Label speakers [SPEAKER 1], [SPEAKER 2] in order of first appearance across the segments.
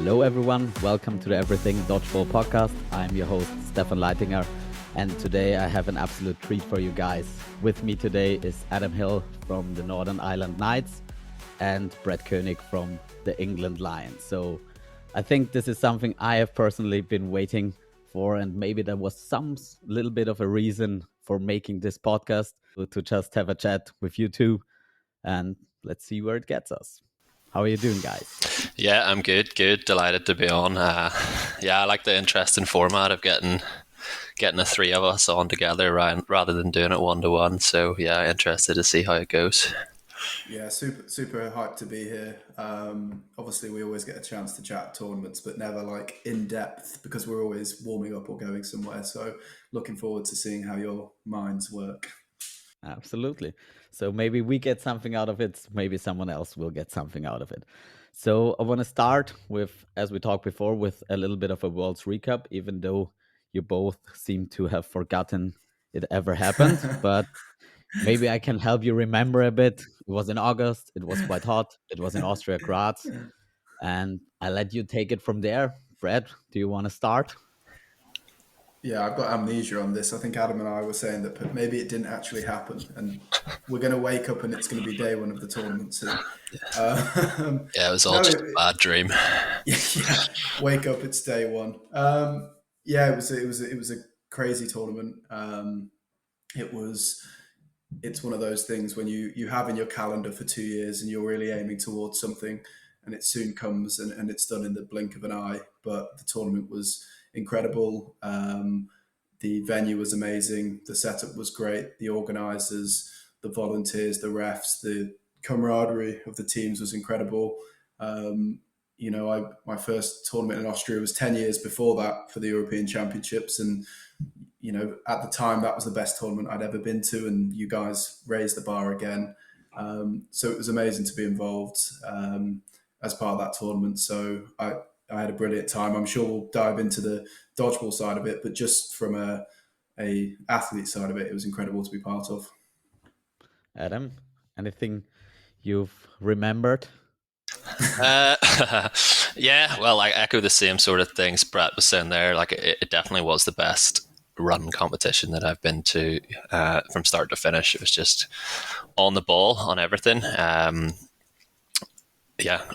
[SPEAKER 1] Hello, everyone. Welcome to the Everything Dodgeball podcast. I'm your host, Stefan Leitinger, and today I have an absolute treat for you guys. With me today is Adam Hill from the Northern Ireland Knights and Brett Koenig from the England Lions. So I think this is something I have personally been waiting for, and maybe there was some little bit of a reason for making this podcast to just have a chat with you two, and let's see where it gets us. How are you doing, guys?
[SPEAKER 2] Yeah, I'm good. Delighted to be on. I like the interesting format of getting the three of us on together rather than doing it 1-to-1. So yeah, interested to see how it goes.
[SPEAKER 3] Yeah, super hyped to be here. Obviously, we always get a chance to chat tournaments, but never like in depth because we're always warming up or going somewhere. So looking forward to seeing how your minds work.
[SPEAKER 1] Absolutely. So maybe we get something out of it. Maybe someone else will get something out of it. So I want to start with, as we talked before, with a little bit of a Worlds recap, even though you both seem to have forgotten it ever happened. But maybe I can help you remember a bit. It was in August. It was quite hot. It was in Austria, Graz. And I let you take it from there. Brett, do you want to start?
[SPEAKER 3] Yeah, I've got amnesia on this. I think Adam and I were saying that maybe it didn't actually happen, and we're going to wake up and it's going to be day one of the tournament soon.
[SPEAKER 2] Yeah, it was all just a bad dream.
[SPEAKER 3] Yeah, wake up, it's day one. Yeah, it was a crazy tournament. It's one of those things when you have in your calendar for 2 years and you're really aiming towards something, and it soon comes and it's done in the blink of an eye. But the tournament was incredible. The venue was amazing. The setup was great. The organisers, the volunteers, the refs, the camaraderie of the teams was incredible. My first tournament in Austria was 10 years before that for the European Championships, and at the time that was the best tournament I'd ever been to, and you guys raised the bar again. So it was amazing to be involved as part of that tournament. So I had a brilliant time. I'm sure we'll dive into the dodgeball side of it, but just from a athlete side of it, it was incredible to be part of.
[SPEAKER 1] Adam, anything you've remembered?
[SPEAKER 2] Yeah, well, I echo the same sort of things Brett was saying there. Like, it definitely was the best run competition that I've been to from start to finish. It was just on the ball on everything.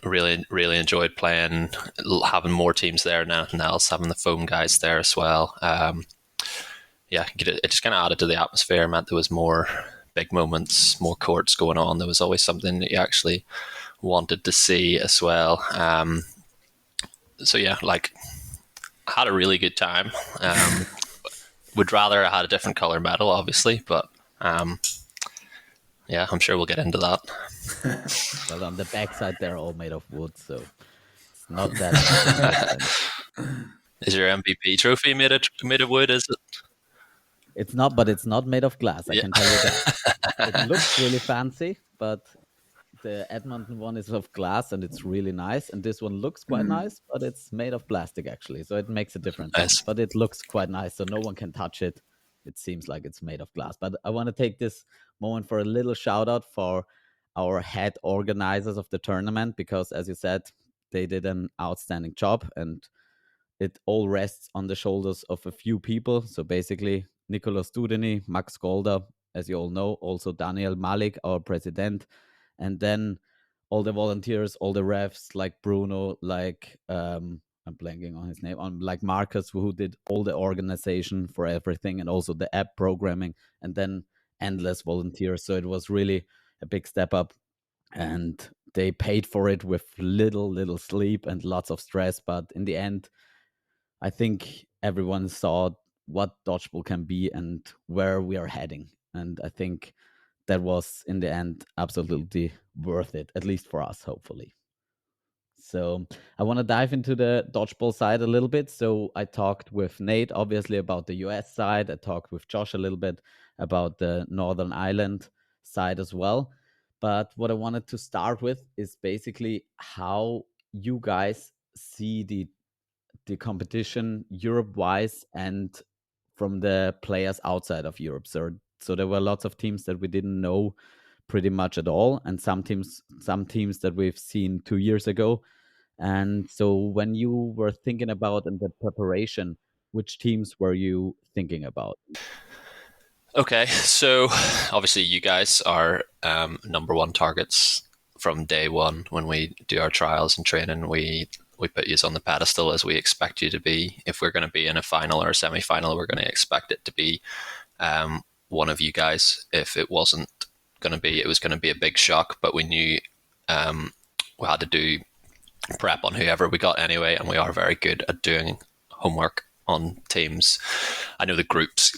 [SPEAKER 2] Really enjoyed playing, having more teams there than anything else, having the foam guys there as well. It just kind of added to the atmosphere, meant there was more big moments, more courts going on. There was always something that you actually wanted to see as well. I had a really good time. Would rather I had a different color medal, obviously, but I'm sure we'll get into that.
[SPEAKER 1] Well, on the backside, they're all made of wood, so it's not that.
[SPEAKER 2] Is your MVP trophy made of wood? Is it?
[SPEAKER 1] It's not, but it's not made of glass. I can tell you that. It looks really fancy, but the Edmonton one is of glass and it's really nice. And this one looks quite nice, but it's made of plastic actually, so it makes a difference.
[SPEAKER 2] Nice.
[SPEAKER 1] But it looks quite nice, so no one can touch it. It seems like it's made of glass. But I want to take this moment for a little shout out for our head organizers of the tournament, because as you said, they did an outstanding job, and it all rests on the shoulders of a few people. So basically, Nicolas Studeny, Max Golda, as you all know, also Daniel Malik, our president, and then all the volunteers, all the refs, like Bruno, like I'm blanking on his name, like Marcus, who did all the organization for everything, and also the app programming, and then endless volunteers. So it was really a big step up, and they paid for it with little sleep and lots of stress. But in the end, I think everyone saw what dodgeball can be and where we are heading. And I think that was, in the end, absolutely worth it, at least for us, hopefully. So I want to dive into the dodgeball side a little bit. So I talked with Nate, obviously, about the US side. I talked with Josh a little bit about the Northern Ireland side as well. But what I wanted to start with is basically how you guys see the competition Europe-wise and from the players outside of Europe. So there were lots of teams that we didn't know pretty much at all, and some teams that we've seen 2 years ago, And so when you were thinking about in the preparation, which teams were you thinking about?
[SPEAKER 2] Okay, so obviously you guys are number one targets from day one. When we do our trials and training, we put you on the pedestal as we expect you to be. If we're going to be in a final or a semi-final, we're going to expect it to be one of you guys. If it wasn't going to be, it was going to be a big shock. But we knew we had to do prep on whoever we got anyway, and we are very good at doing homework on teams. I know the groups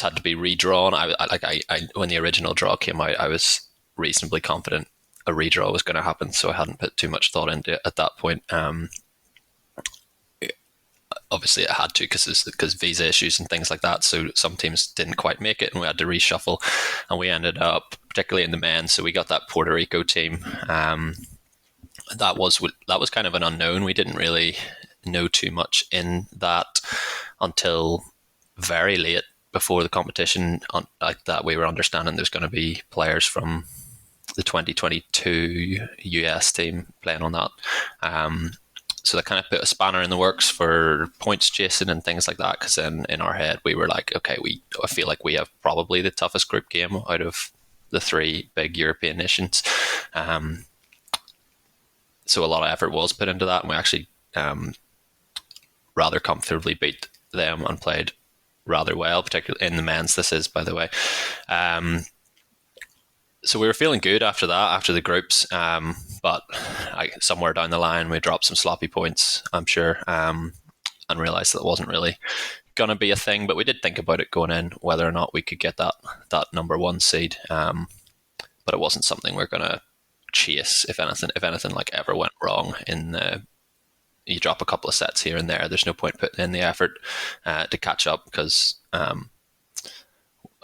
[SPEAKER 2] had to be redrawn. When the original draw came out, I was reasonably confident a redraw was going to happen, so I hadn't put too much thought into it at that point. Obviously, it had to because visa issues and things like that. So some teams didn't quite make it, and we had to reshuffle. And we ended up, particularly in the men, so we got that Puerto Rico team. That was kind of an unknown. We didn't really know too much in that until very late before the competition. Like that, we were understanding there's going to be players from the 2022 US team playing on that. So that kind of put a spanner in the works for points chasing and things like that. Because then in our head, we were like, okay, I feel like we have probably the toughest group game out of the three big European nations. So a lot of effort was put into that, and we actually rather comfortably beat them and played rather well, particularly in the men's. This is, by the way. So we were feeling good after that, after the groups, but somewhere down the line we dropped some sloppy points, I'm sure, and realised that it wasn't really going to be a thing. But we did think about it going in, whether or not we could get that number one seed, but it wasn't something we're going to chase. If anything like ever went wrong you drop a couple of sets here and there, there's no point putting in the effort to catch up, because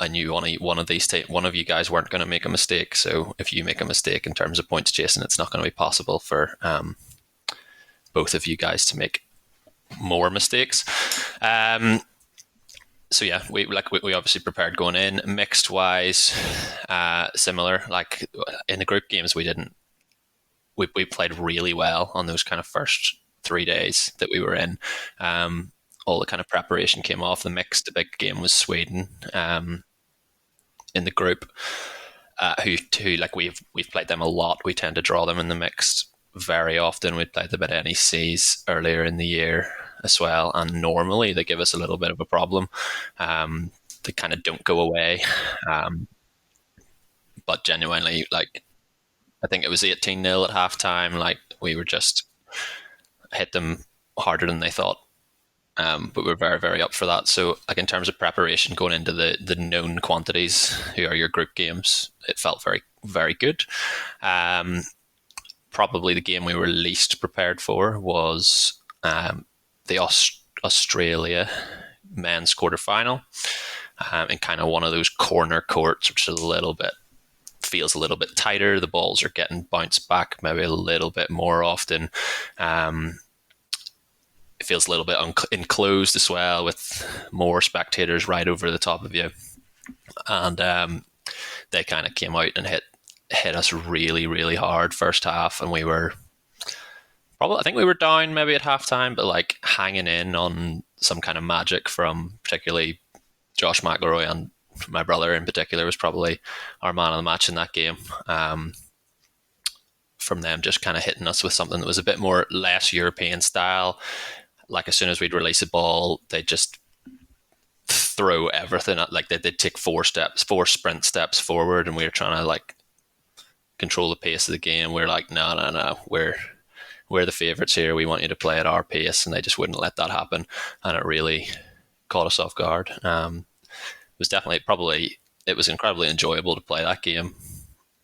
[SPEAKER 2] I knew one of you guys weren't going to make a mistake. So if you make a mistake in terms of points chasing, it's not going to be possible for both of you guys to make more mistakes. So yeah, we obviously prepared going in. Mixed wise, similar. Like in the group games, we played really well on those kind of first 3 days that we were in. All the kind of preparation came off. The big game was Sweden in the group, who like we've played them a lot. We tend to draw them in the mixed very often. We played them at NECs earlier in the year as well, and normally they give us a little bit of a problem. They kind of don't go away, but genuinely, like I think it was 18-0 at halftime. Like we were just hit them harder than they thought. But we're very, very up for that. So, like in terms of preparation going into the known quantities, who are your group games, it felt very, very good. Probably the game we were least prepared for was the Australia men's quarterfinal, in kind of one of those corner courts, which is feels a little bit tighter. The balls are getting bounced back maybe a little bit more often. It feels a little bit enclosed as well, with more spectators right over the top of you. And they kind of came out and hit us really, really hard first half, and I think we were down maybe at halftime, but like hanging in on some kind of magic from particularly Josh McElroy, and my brother in particular was probably our man of the match in that game. From them just kind of hitting us with something that was a bit more less European style. Like as soon as we'd release a ball, they'd just throw everything at, like they'd take 4 sprint steps forward, and we were trying to like control the pace of the game. We're like, no, we're the favourites here. We want you to play at our pace, and they just wouldn't let that happen, and it really caught us off guard. It was incredibly enjoyable to play that game,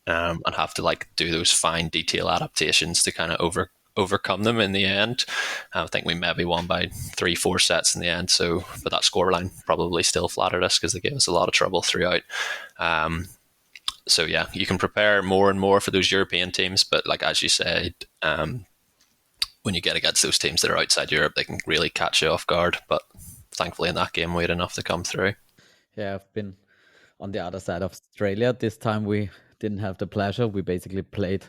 [SPEAKER 2] and have to like do those fine detail adaptations to kind of overcome them in the end. I think we maybe won by 3-4 sets in the end. So, but that scoreline probably still flattered us because they gave us a lot of trouble throughout. So yeah, you can prepare more and more for those European teams, but like as you said, when you get against those teams that are outside Europe, they can really catch you off guard. But thankfully, in that game, we had enough to come through.
[SPEAKER 1] Yeah, I've been on the other side of Australia. This time we didn't have the pleasure. We basically played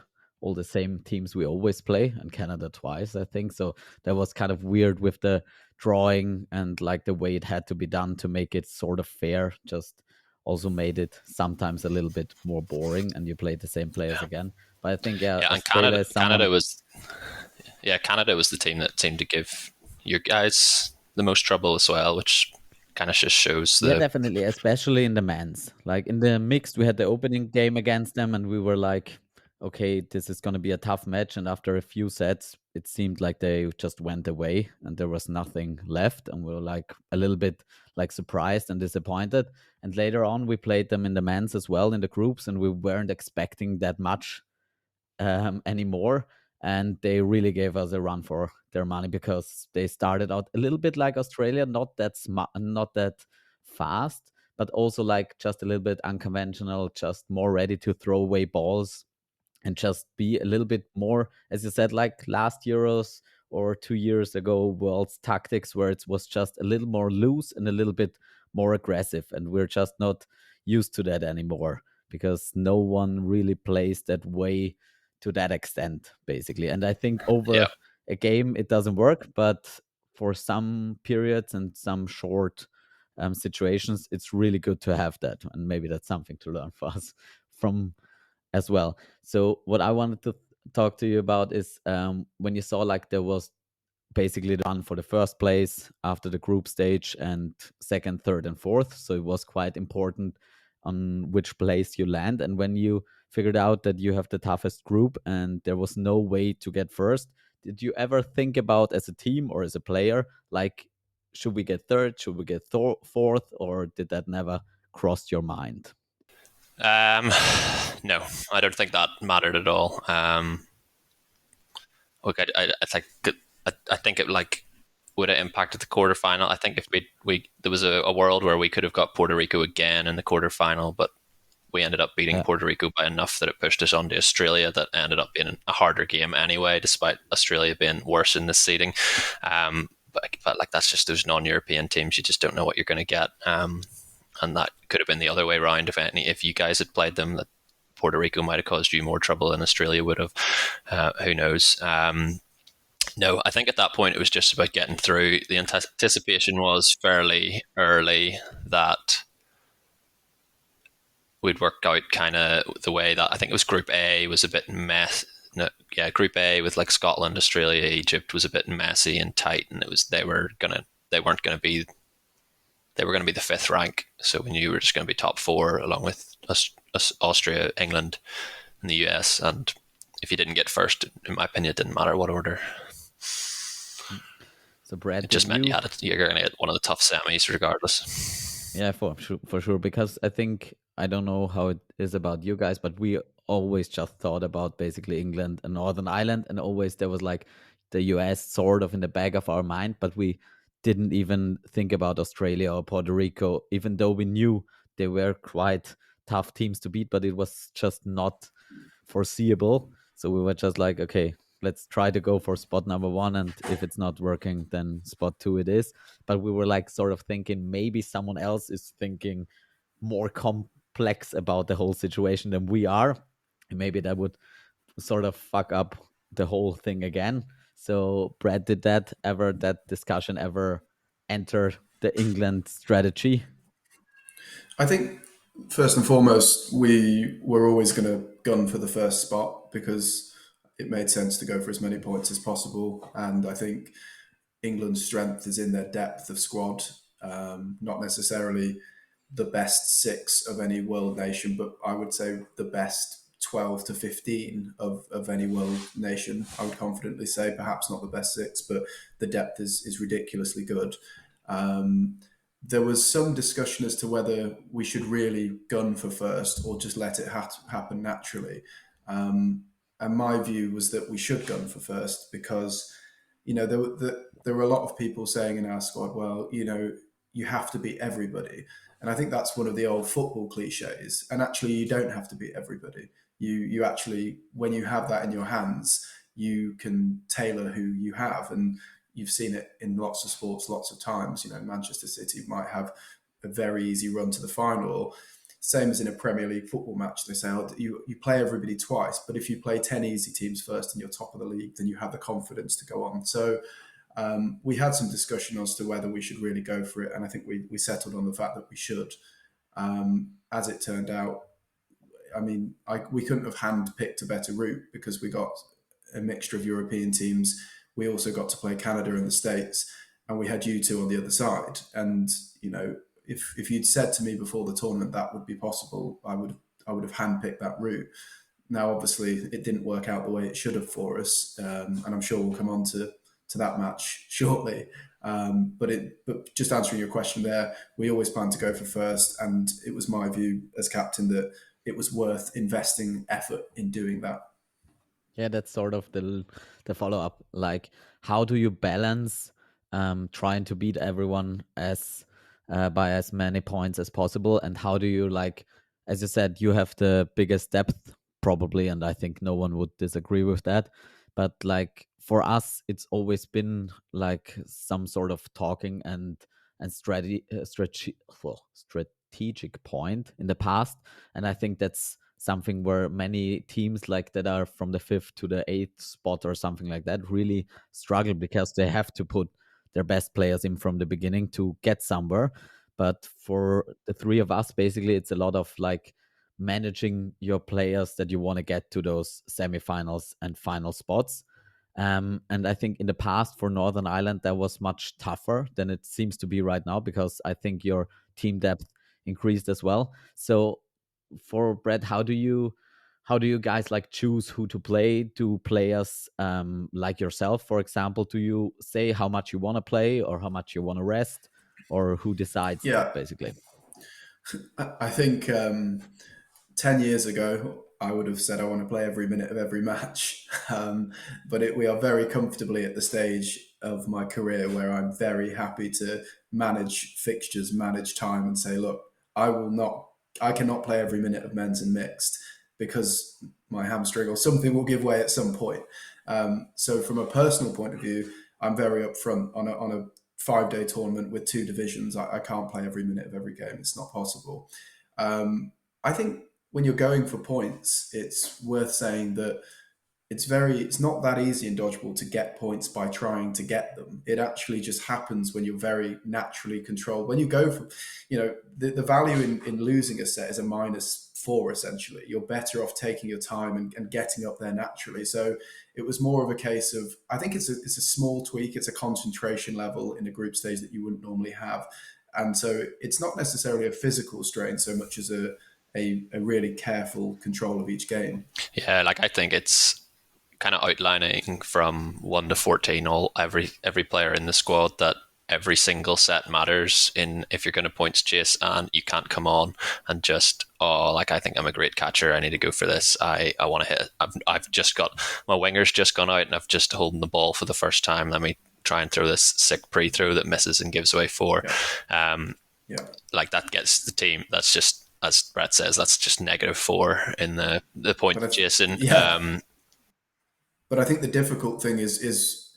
[SPEAKER 1] all the same teams we always play, and Canada twice, I think. So that was kind of weird with the drawing and like the way it had to be done to make it sort of fair. Just also made it sometimes a little bit more boring, and you played the same players
[SPEAKER 2] Yeah,
[SPEAKER 1] again. But I think yeah,
[SPEAKER 2] yeah, and
[SPEAKER 1] Australia is someone.
[SPEAKER 2] Canada was the team that seemed to give you guys the most trouble as well, which kind of just shows
[SPEAKER 1] Yeah,
[SPEAKER 2] the
[SPEAKER 1] definitely, especially in the men's. Like in the mixed, we had the opening game against them, and we were like, okay, this is going to be a tough match. And after a few sets, it seemed like they just went away and there was nothing left. And we were like a little bit like surprised and disappointed. And later on, we played them in the men's as well in the groups, and we weren't expecting that much anymore. And they really gave us a run for their money because they started out a little bit like Australia, not that smart, not that fast, but also like just a little bit unconventional, just more ready to throw away balls and just be a little bit more, as you said, like last Euros or 2 years ago, World's tactics, where it was just a little more loose and a little bit more aggressive. And we're just not used to that anymore because no one really plays that way to that extent, basically. And I think
[SPEAKER 2] yeah,
[SPEAKER 1] over a game, it doesn't work, but for some periods and some short situations, it's really good to have that. And maybe that's something to learn for us from as well. So what I wanted to talk to you about is when you saw like there was basically the run for the first place after the group stage and second, third, and fourth. So it was quite important on which place you land. And when you figured out that you have the toughest group and there was no way to get first, did you ever think about as a team or as a player, like, should we get third? Should we get fourth? Or did that never cross your mind?
[SPEAKER 2] um, no, I don't think that mattered at all. Look, I think I think it like would have impacted the quarterfinal. I think if we there was a world where we could have got Puerto Rico again in the quarterfinal, but we ended up beating
[SPEAKER 1] Uh,
[SPEAKER 2] Puerto Rico by enough that it pushed us on to Australia. That ended up being a harder game anyway, despite Australia being worse in the seeding. But like that's just those non-European teams. You just don't know what you're going to get. And that could have been the other way around. If you guys had played them, that Puerto Rico might have caused you more trouble than Australia would have. Who knows? No, I think at that point it was just about getting through. The anticipation was fairly early that we'd worked out kind of the way that I think it was Group A was a bit mess. No, yeah, Group A with like Scotland, Australia, Egypt was a bit messy and tight, and it was they weren't gonna be they were going to be the fifth rank. So we knew we were just going to be top four along with Austria, England, and the US. And if you didn't get first, in my opinion, it didn't matter what order.
[SPEAKER 1] so Brad,
[SPEAKER 2] It
[SPEAKER 1] did
[SPEAKER 2] just meant
[SPEAKER 1] you?
[SPEAKER 2] you're going to get one of the tough semis regardless.
[SPEAKER 1] Yeah, for sure. Because I think I don't know how it is about you guys, but we always just thought about basically England and Northern Ireland, and always there was like the US sort of in the back of our mind, but we didn't even think about Australia or Puerto Rico, even though we knew they were quite tough teams to beat, but it was just not foreseeable. So we were just like, okay, let's try to go for spot number one. And if it's not working, then spot two it is. But we were like sort of thinking maybe someone else is thinking more complex about the whole situation than we are. And maybe that would sort of fuck up the whole thing again. So, Brad, did that discussion ever enter the England strategy?
[SPEAKER 3] I think first and foremost, we were always going to gun for the first spot because it made sense to go for as many points as possible. And I think England's strength is in their depth of squad, not necessarily the best six of any world nation, but I would say the best 12 to 15 of any world nation. I would confidently say, perhaps not the best six, but the depth is ridiculously good. Um, there was some discussion as to whether we should really gun for first or just let it happen naturally. Um, and my view was that we should gun for first because, there were a lot of people saying in our squad, well, you have to beat everybody. And I think that's one of the old football cliches. And actually, you don't have to beat everybody. You actually, when you have that in your hands, you can tailor who you have. And you've seen it in lots of sports, lots of times. Manchester City might have a very easy run to the final. same as in a Premier League football match. They say, oh, you play everybody twice, but if you play 10 easy teams first and you're top of the league, then you have the confidence to go on. So we had some discussion as to whether we should really go for it, and I think we settled on the fact that we should. As it turned out, I mean, we couldn't have handpicked a better route because we got a mixture of European teams. We also got to play Canada and the States, and we had you two on the other side. And you know, if you'd said to me before the tournament that would be possible, I would have handpicked that route. Now, obviously, it didn't work out the way it should have for us, and I'm sure we'll come on to that match shortly. But just answering your question there, we always planned to go for first, and it was my view as captain that it was worth investing effort in doing that.
[SPEAKER 1] Yeah, that's sort of the follow up. Like, how do you balance trying to beat everyone by as many points as possible, and how do you, like, as you said, you have the biggest depth probably, and I think no one would disagree with that. But like for us, it's always been like some sort of talking and strategic point in the past, and I think that's something where many teams like that are from the 5th to the 8th spot or something like that really struggle because they have to put their best players in from the beginning to get somewhere. But for the three of us, basically, it's a lot of like managing your players that you want to get to those semifinals and final spots. And I think in the past for Northern Ireland, that was much tougher than it seems to be right now because I think your team depth increased as well. So for Brett, how do you guys like choose who to play? Do players like yourself, for example, do you say how much you want to play or how much you want to rest, or who decides that
[SPEAKER 3] Yeah,
[SPEAKER 1] basically?
[SPEAKER 3] I think 10 years ago, I would have said I want to play every minute of every match. But we are very comfortably at the stage of my career where I'm very happy to manage fixtures, manage time, and say, look, I cannot play every minute of men's and mixed because my hamstring or something will give way at some point. So from a personal point of view, I'm very upfront on a 5-day tournament with 2 divisions. I can't play every minute of every game. It's not possible. I think when you're going for points, it's worth saying that it's not that easy in dodgeball to get points by trying to get them. It actually just happens when you're very naturally controlled. When you go for, the value in losing a set is a -4 essentially. You're better off taking your time and getting up there naturally. So it was more of a case of, I think it's a small tweak. It's a concentration level in a group stage that you wouldn't normally have. And so it's not necessarily a physical strain so much as a really careful control of each game.
[SPEAKER 2] Yeah, like I think it's kind of outlining from 1 to 14 every player in the squad that every single set matters in if you're going to points chase, and you can't come on and just, like, I think I'm a great catcher, I need to go for this, I want to hit, I've just got my winger's just gone out and I've just holding the ball for the first time, let me try and throw this sick pre-throw that misses and gives away 4.
[SPEAKER 3] Yeah.
[SPEAKER 2] Like that gets the team, that's just, as Brett says, that's just -4 in the point chasing.
[SPEAKER 3] Yeah. But I think the difficult thing is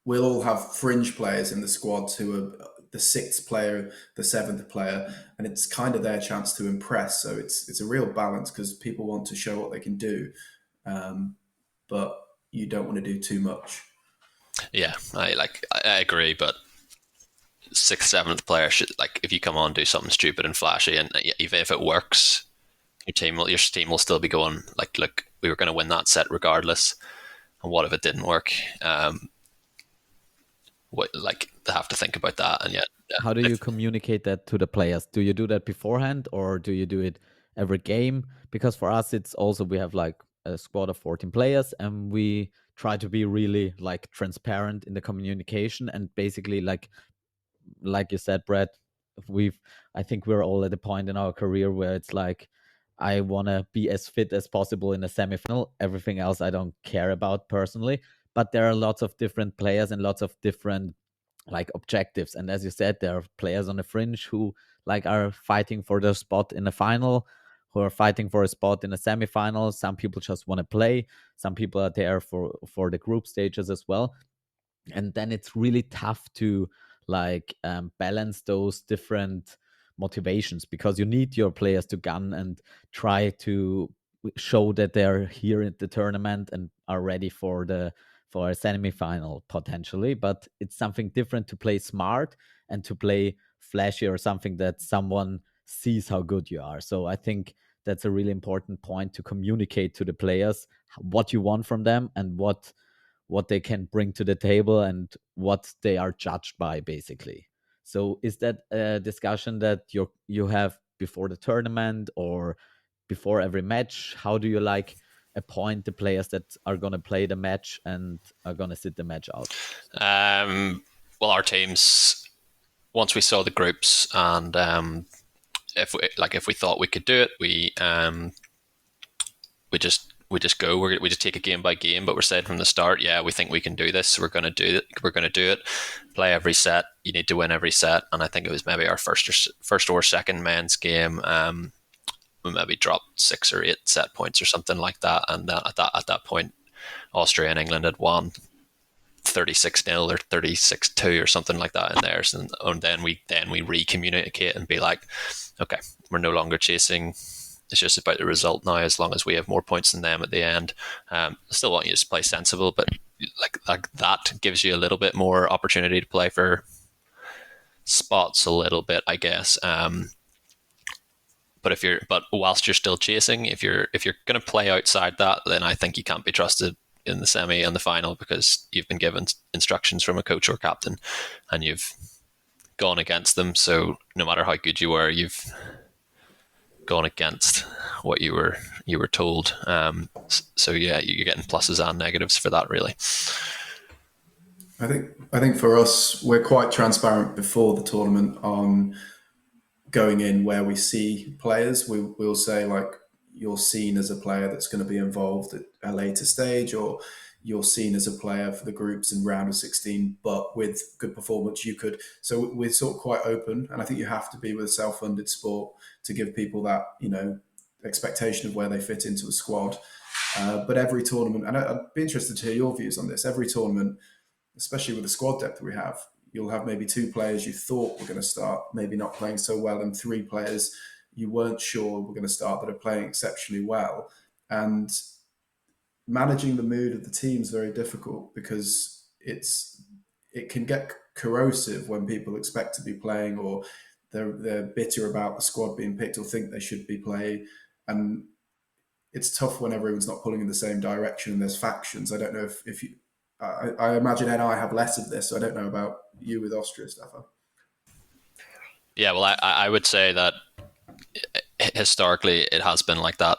[SPEAKER 3] we'll all have fringe players in the squad who are the 6th player, the 7th player, and it's kind of their chance to impress. So it's a real balance because people want to show what they can do, but you don't want to do too much.
[SPEAKER 2] Yeah, I agree, but 6th, 7th player should, like, if you come on, do something stupid and flashy, and even if it works, your team will still be going like, look, we were going to win that set regardless. And what if it didn't work? They have to think about that. And yet,
[SPEAKER 1] How do you communicate that to the players? Do you do that beforehand or do you do it every game? Because for us, it's also, we have like a squad of 14 players and we try to be really like transparent in the communication and basically like you said, Brett, I think we're all at a point in our career where it's like, I want to be as fit as possible in a semifinal. Everything else I don't care about personally. But there are lots of different players and lots of different like objectives. And as you said, there are players on the fringe who like are fighting for their spot in the final, who are fighting for a spot in the semifinal. Some people just want to play. Some people are there for the group stages as well. And then it's really tough to like balance those different motivations, because you need your players to gun and try to show that they're here at the tournament and are ready for a semi-final potentially. But it's something different to play smart and to play flashy, or something that someone sees how good you are. So I think that's a really important point, to communicate to the players what you want from them and what they can bring to the table and what they are judged by, basically. So is that a discussion that you have before the tournament or before every match? How do you appoint the players that are going to play the match and are going to sit the match out?
[SPEAKER 2] Well, our teams, once we saw the groups, and if we thought we could do it, we just go. We just take it game by game. But we're saying from the start, yeah, we think we can do this. So we're going to do it. We're going to do it. Play every set. You need to win every set. And I think it was maybe our first or second men's game. We maybe dropped 6 or 8 set points or something like that. And at that point, Austria and England had won 36-0 or 36-2 or something like that in theirs. And then we re-communicate and be like, okay, we're no longer chasing. It's just about the result now, as long as we have more points than them at the end. I still want you to play sensible, but like that gives you a little bit more opportunity to play for spots a little bit, I guess. But whilst you're still chasing, if you're going to play outside that, then I think you can't be trusted in the semi and the final, because you've been given instructions from a coach or captain and you've gone against them. So no matter how good you were, you've gone against what you were told. So yeah, you're getting pluses and negatives for that, really.
[SPEAKER 3] I think for us, we're quite transparent before the tournament on going in where we see players. We'll say, like, you're seen as a player that's going to be involved at a later stage, or you're seen as a player for the groups in round of 16, but with good performance you could. So we're sort of quite open, and I think you have to be with a self-funded sport to give people that, expectation of where they fit into a squad. But every tournament, and I'd be interested to hear your views on this, every tournament, especially with the squad depth that we have, you'll have maybe 2 players you thought were going to start, maybe not playing so well, and 3 players you weren't sure were going to start that are playing exceptionally well. And managing the mood of the team is very difficult, because it can get corrosive when people expect to be playing, or they're bitter about the squad being picked or think they should be playing. And it's tough when everyone's not pulling in the same direction and there's factions. I don't know if you, I imagine NI have less of this, so I don't know about you with Austria, Stefan.
[SPEAKER 2] Yeah, well, I would say that historically it has been like that.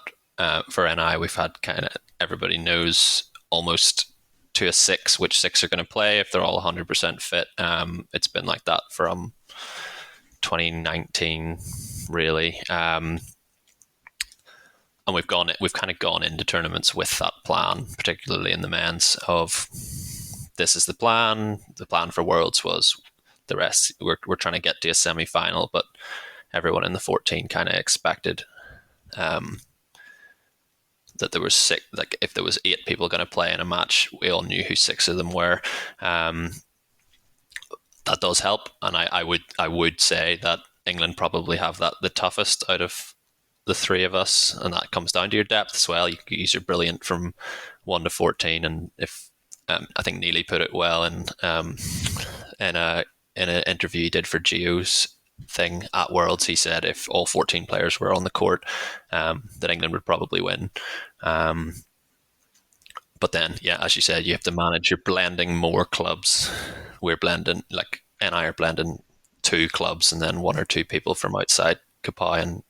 [SPEAKER 2] For NI, we've had kind of, everybody knows almost to a 6 which 6 are going to play if they're all 100% fit. It's been like that from 2019, really. And we've kind of gone into tournaments with that plan, particularly in the men's, of this is the plan. The plan for Worlds was the rest. We're trying to get to a semi-final, but everyone in the 14 kind of expected that there was 6. Like, if there was 8 people going to play in a match, we all knew who 6 of them were. That does help, and I would say that England probably have that the toughest out of the 3 of us, and that comes down to your depth as well. You are brilliant from 1 to 14, and if I think Neely put it well in an interview he did for Gio's thing at Worlds. He said if all 14 players were on the court, that England would probably win. But then, yeah, as you said, you have to manage. You're blending more clubs. We're blending, like, NI are blending 2 clubs and then 1 or 2 people from outside Kapai and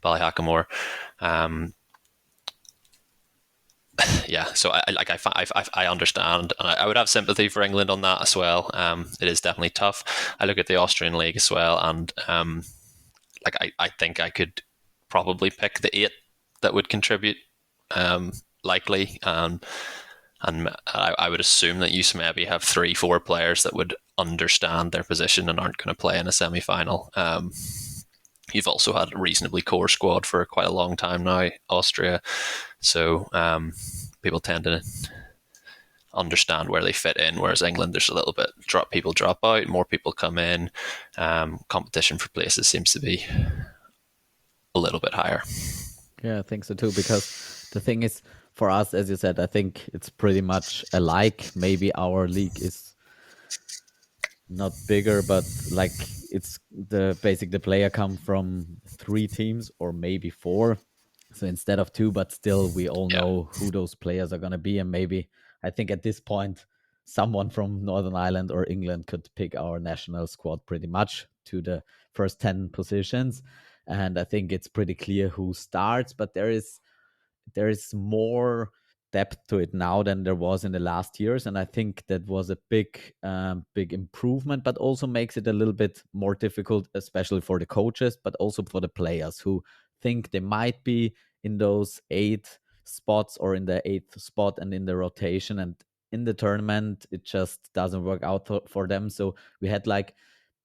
[SPEAKER 2] Ballyhackamore. Yeah, so I understand, and I would have sympathy for England on that as well. It is definitely tough. I look at the Austrian league as well, and I think I could probably pick the 8 that would contribute, likely. And I would assume that you maybe have 3-4 players that would understand their position and aren't going to play in a semi-final. You've also had a reasonably core squad for quite a long time now, Austria. So people tend to understand where they fit in. Whereas England, there's a little bit people drop out, more people come in. Competition for places seems to be a little bit higher.
[SPEAKER 1] Yeah, I think so too. Because the thing is, for us, as you said, I think it's pretty much alike. Maybe our league is not bigger, but like it's the player come from 3 teams or maybe 4. So instead of 2, but still we all
[SPEAKER 2] Yeah,
[SPEAKER 1] know who those players are gonna be. And maybe I think at this point someone from Northern Ireland or England could pick our national squad pretty much to the first 10 positions. And I think it's pretty clear who starts, but there is more depth to it now than there was in the last years, and I think that was a big improvement, but also makes it a little bit more difficult, especially for the coaches, but also for the players who think they might be in those 8 spots or in the 8th spot and in the rotation, and in the tournament it just doesn't work out for them. So we had like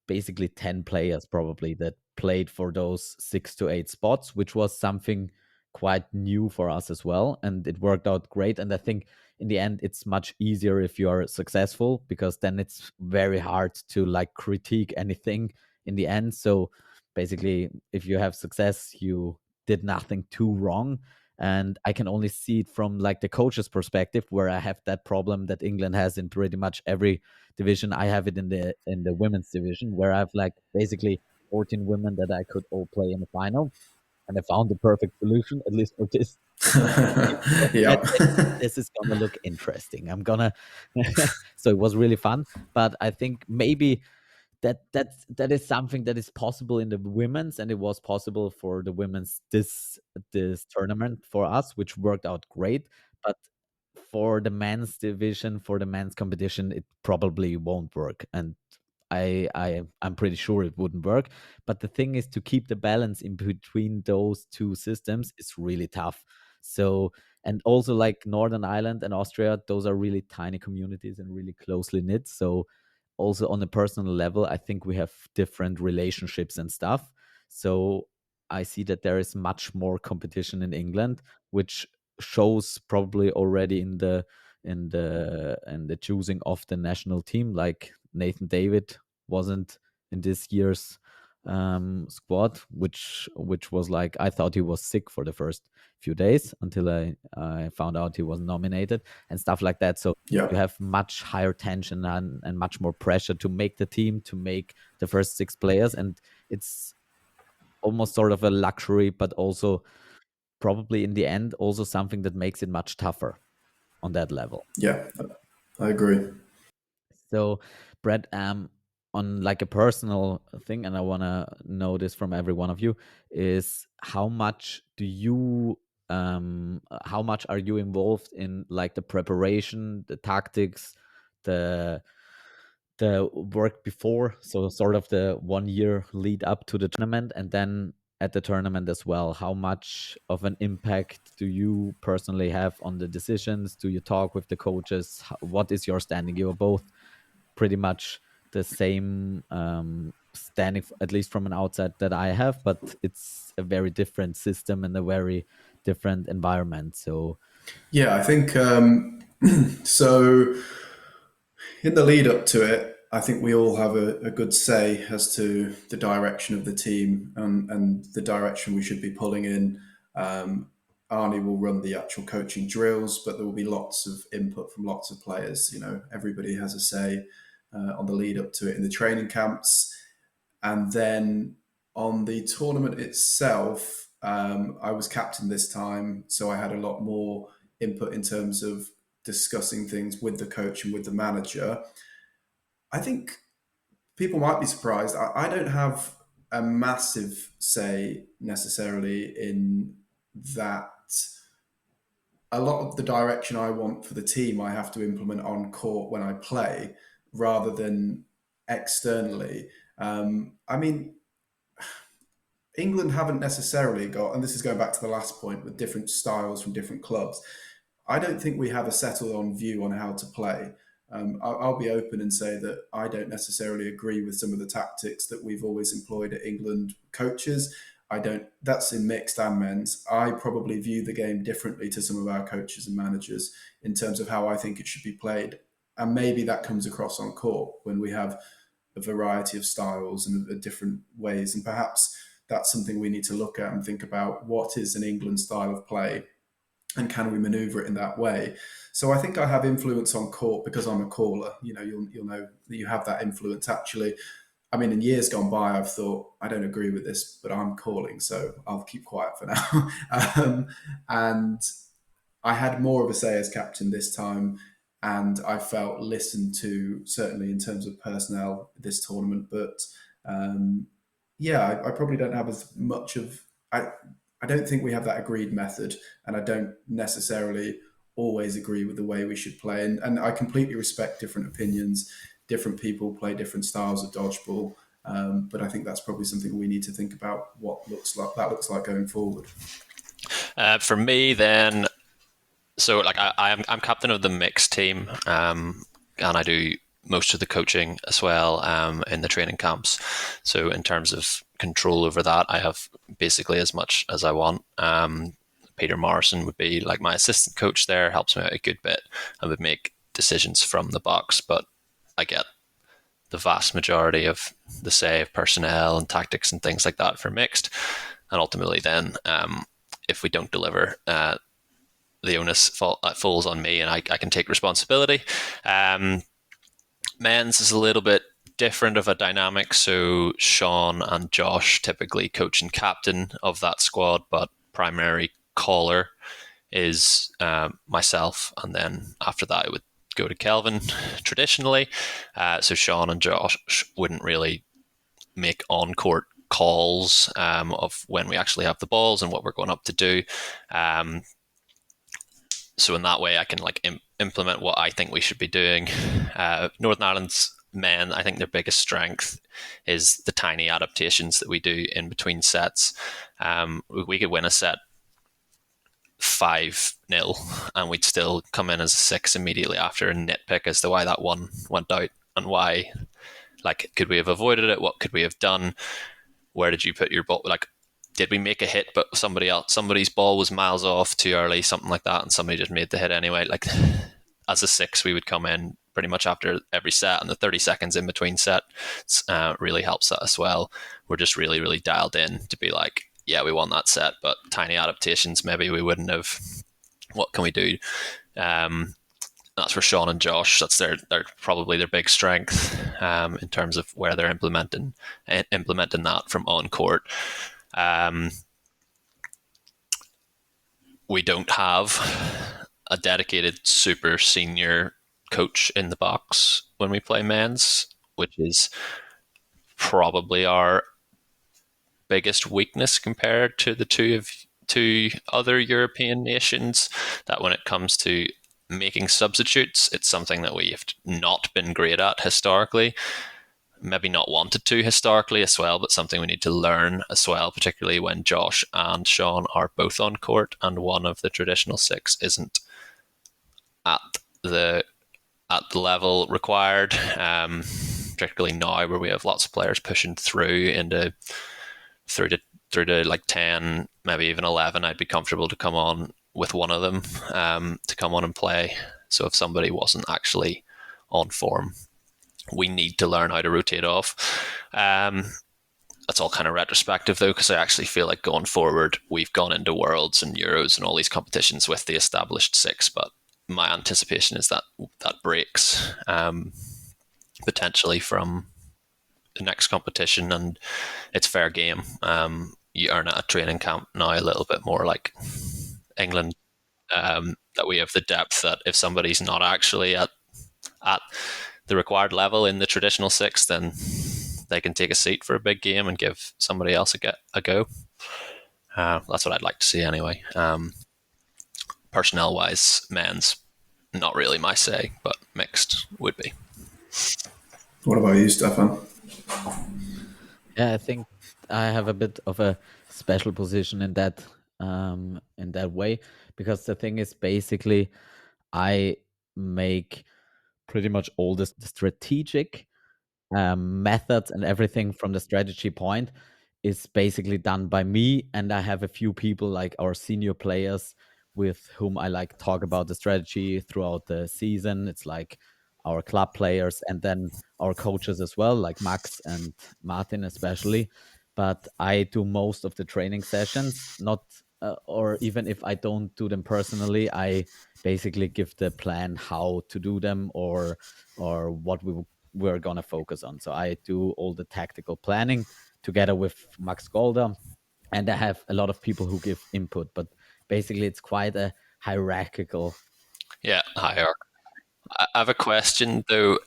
[SPEAKER 1] basically 10 players probably that played for those 6 to 8 spots, which was something quite new for us as well. And it worked out great. And I think in the end, it's much easier if you are successful, because then it's very hard to like critique anything in the end. So basically, if you have success, you did nothing too wrong. And I can only see it from like the coach's perspective, where I have that problem that England has in pretty much every division. I have it in the women's division, where I have like basically 14 women that I could all play in the final, and I found the perfect solution, at least for this.
[SPEAKER 3] Yeah.
[SPEAKER 1] This is gonna look interesting. I'm gonna. So it was really fun, but I think maybe that is something that is possible in the women's, and it was possible for the women's this tournament for us, which worked out great. But for the men's division, for the men's competition, it probably won't work, and I'm pretty sure it wouldn't work. But the thing is, to keep the balance in between those 2 systems is really tough. So, and also like Northern Ireland and Austria, those are really tiny communities and really closely knit. So also on a personal level, I think we have different relationships and stuff. So I see that there is much more competition in England, which shows probably already in the choosing of the national team. Like Nathan David wasn't in this year's squad, which was like, I thought he was sick for the first few days until I found out he was nominated and stuff like that. So
[SPEAKER 3] Yeah.
[SPEAKER 1] you have much higher tension and much more pressure to make the team, to make the first 6 players, and it's almost sort of a luxury, but also probably in the end also something that makes it much tougher on that level.
[SPEAKER 3] Yeah. I agree.
[SPEAKER 1] So, Brett, on like a personal thing, and I want to know this from every one of you, is how much are you involved in like the preparation, the tactics, the the work before, so sort of the 1 year lead up to the tournament, and then at the tournament as well? How much of an impact do you personally have on the decisions? Do you talk with the coaches? What is your standing? You are both pretty much the same standing, at least from an outside that I have, but it's a very different system and a very different environment. So
[SPEAKER 3] Yeah, I think so. In the lead up to it, I think we all have a good say as to the direction of the team and the direction we should be pulling in. Arnie will run the actual coaching drills, but there will be lots of input from lots of players. You know, everybody has a say on the lead up to it in the training camps. And then on the tournament itself, I was captain this time, so I had a lot more input in terms of discussing things with the coach and with the manager. I think people might be surprised. I don't have a massive say necessarily in that. A lot of the direction I want for the team, I have to implement on court when I play rather than externally. I mean, England haven't necessarily got, and this is going back to the last point with different styles from different clubs. I don't think we have a settled on view on how to play. I'll be open and say that I don't necessarily agree with some of the tactics that we've always employed at England coaches. I don't. That's in mixed and men's. I probably view the game differently to some of our coaches and managers in terms of how I think it should be played, and maybe that comes across on court when we have a variety of styles and different ways, and perhaps that's something we need to look at and think about. What is an England style of play, and can we maneuver it in that way? So I think I have influence on court because I'm a caller. You'll know that you have that influence. Actually, I mean, in years gone by, I've thought, I don't agree with this, but I'm calling, so I'll keep quiet for now. And I had more of a say as captain this time, and I felt listened to, certainly in terms of personnel this tournament. But yeah, I probably don't have as much of. I don't think we have that agreed method, and I don't necessarily always agree with the way we should play. And I completely respect different opinions. Different people play different styles of dodgeball, but I think that's probably something we need to think about what looks like going forward.
[SPEAKER 2] For me, then, so like I'm captain of the mixed team, and I do most of the coaching as well in the training camps. So in terms of control over that, I have basically as much as I want. Peter Morrison would be like my assistant coach there, helps me out a good bit, and would make decisions from the box. But I get the vast majority of the say of personnel and tactics and things like that for mixed. And ultimately, then if we don't deliver, the onus falls on me, and I can take responsibility. Men's is a little bit different of a dynamic. So Sean and Josh typically coach and captain of that squad, but primary caller is myself, and then after that it would go to Kelvin traditionally. So Sean and Josh wouldn't really make on-court calls of when we actually have the balls and what we're going up to do. So in that way, I can like implement what I think we should be doing. Northern Ireland's men, I think their biggest strength is the tiny adaptations that we do in between sets. We could win a set 5-0 and we'd still come in as a 6 immediately after and nitpick as to why that one went out and why. Like, could we have avoided it? What could we have done? Where did you put your ball? Like, did we make a hit, but somebody's ball was miles off too early, something like that, and somebody just made the hit anyway? Like, as a 6, we would come in pretty much after every set, and the 30 seconds in between sets really helps that as well. We're just really, really dialed in to be like, yeah, we won that set, but tiny adaptations, maybe we wouldn't have. What can we do? That's for Sean and Josh. That's their probably their big strength in terms of where they're implementing that from on court. We don't have a dedicated super senior coach in the box when we play men's, which is probably our biggest weakness compared to the two other European nations. That when it comes to making substitutes, it's something that we have not been great at historically. Maybe not wanted to historically as well, but something we need to learn as well, particularly when Josh and Sean are both on court and one of the traditional 6 isn't at the level required, particularly now where we have lots of players pushing through to like 10, maybe even 11. I'd be comfortable to come on with one of them to come on and play. So if somebody wasn't actually on form, we need to learn how to rotate off. That's all kind of retrospective though, because I actually feel like going forward, we've gone into Worlds and Euros and all these competitions with the established 6, but my anticipation is that breaks potentially from the next competition, and it's fair game. You earn at a training camp now a little bit more like England, that we have the depth that if somebody's not actually at the required level in the traditional 6, then they can take a seat for a big game and give somebody else a go. That's what I'd like to see anyway. Personnel wise, men's not really my say, but mixed would be.
[SPEAKER 3] What about you, Stefan?
[SPEAKER 1] Yeah, I think I have a bit of a special position in that way, because the thing is basically I make pretty much all the strategic methods and everything from the strategy point is basically done by me, and I have a few people like our senior players with whom I like talk about the strategy throughout the season. It's like our club players and then our coaches as well, like Max and Martin especially. But I do most of the training sessions, not or even if I don't do them personally, I basically give the plan how to do them, or what we're gonna focus on. So I do all the tactical planning together with Max Golder, and I have a lot of people who give input. But basically, it's quite a hierarchical.
[SPEAKER 2] Yeah, higher. I have a question though.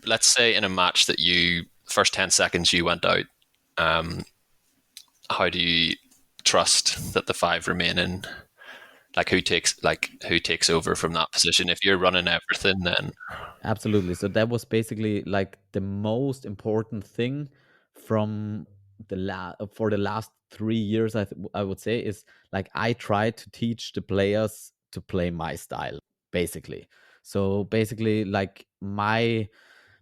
[SPEAKER 2] Let's say in a match that you first 10 seconds you went out. Um, how do you trust that the five remaining, who takes over from that position? If you're running everything, then
[SPEAKER 1] Absolutely. So that was basically like the most important thing from for the last 3 years. I would say is like I try to teach the players to play my style, basically. So basically, like my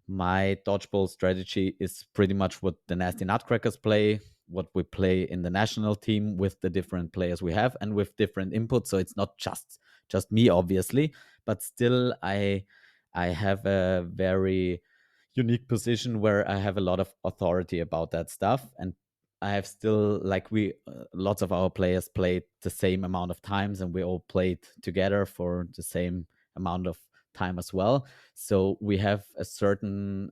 [SPEAKER 1] dodgeball strategy is pretty much what the Nasty Nutcrackers play, what we play in the national team with the different players we have and with different inputs. So it's not just me, obviously, but still I have a very unique position where I have a lot of authority about that stuff. And I have still like we lots of our players played the same amount of times, and we all played together for the same amount of time as well. So we have a certain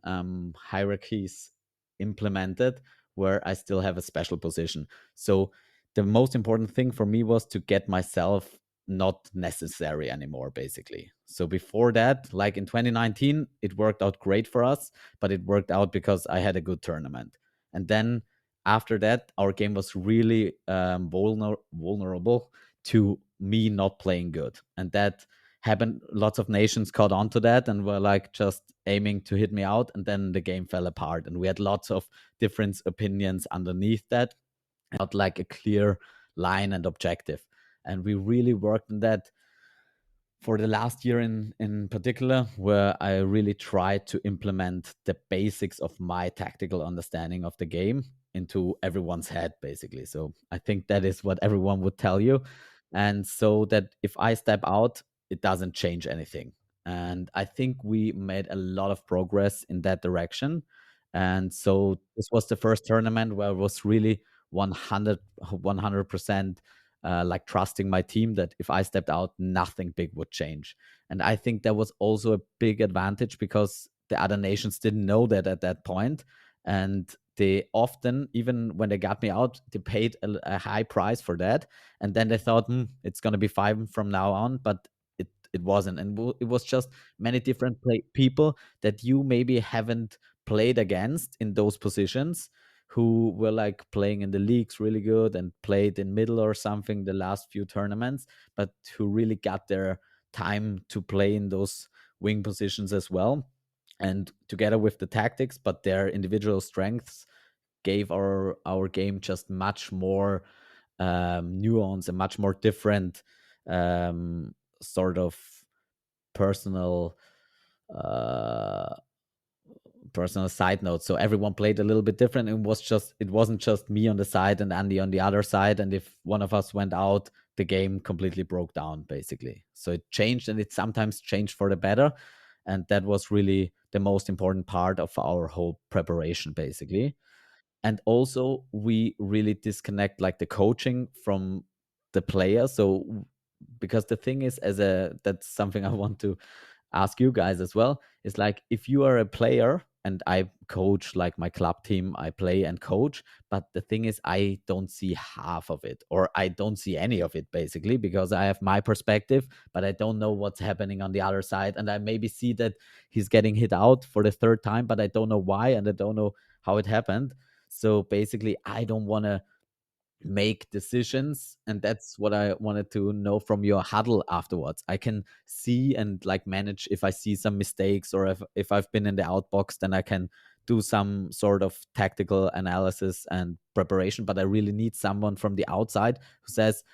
[SPEAKER 1] hierarchies implemented where I still have a special position. So the most important thing for me was to get myself not necessary anymore, basically. So before that, like in 2019, it worked out great for us, but it worked out because I had a good tournament. And then after that, our game was really vulnerable to me not playing good. And that happened. Lots of nations caught on to that and were like just aiming to hit me out. And then the game fell apart. And we had lots of different opinions underneath that, not like a clear line and objective. And we really worked on that for the last year in particular, where I really tried to implement the basics of my tactical understanding of the game into everyone's head, basically. So I think that is what everyone would tell you. And so that if I step out, it doesn't change anything. And I think we made a lot of progress in that direction. And so this was the first tournament where I was really 100% like trusting my team that if I stepped out, nothing big would change. And I think that was also a big advantage because the other nations didn't know that at that point. And they often, even when they got me out, they paid a high price for that. And then they thought, it's going to be fine from now on. But it wasn't. And it was just many different people that you maybe haven't played against in those positions, who were like playing in the leagues really good and played in middle or something the last few tournaments, but who really got their time to play in those wing positions as well. And together with the tactics, but their individual strengths gave our game just much more nuance and much more different sort of personal uh, personal side note. So everyone played a little bit different. It wasn't just me on the side and Andy on the other side. And if one of us went out, the game completely broke down, basically. So it changed, and it sometimes changed for the better. And that was really the most important part of our whole preparation, basically. And also we really disconnect like the coaching from the player. So because the thing is, that's something I want to ask you guys as well, is like if you are a player and I coach like my club team, I play and coach, but the thing is I don't see half of it, or I don't see any of it, basically, because I have my perspective, but I don't know what's happening on the other side. And I maybe see that he's getting hit out for the third time, but I don't know why, and I don't know how it happened. So basically I don't want to make decisions, and that's what I wanted to know from your huddle afterwards. I can see and like manage if I see some mistakes, or if I've been in the outbox, then I can do some sort of tactical analysis and preparation. But I really need someone from the outside who says,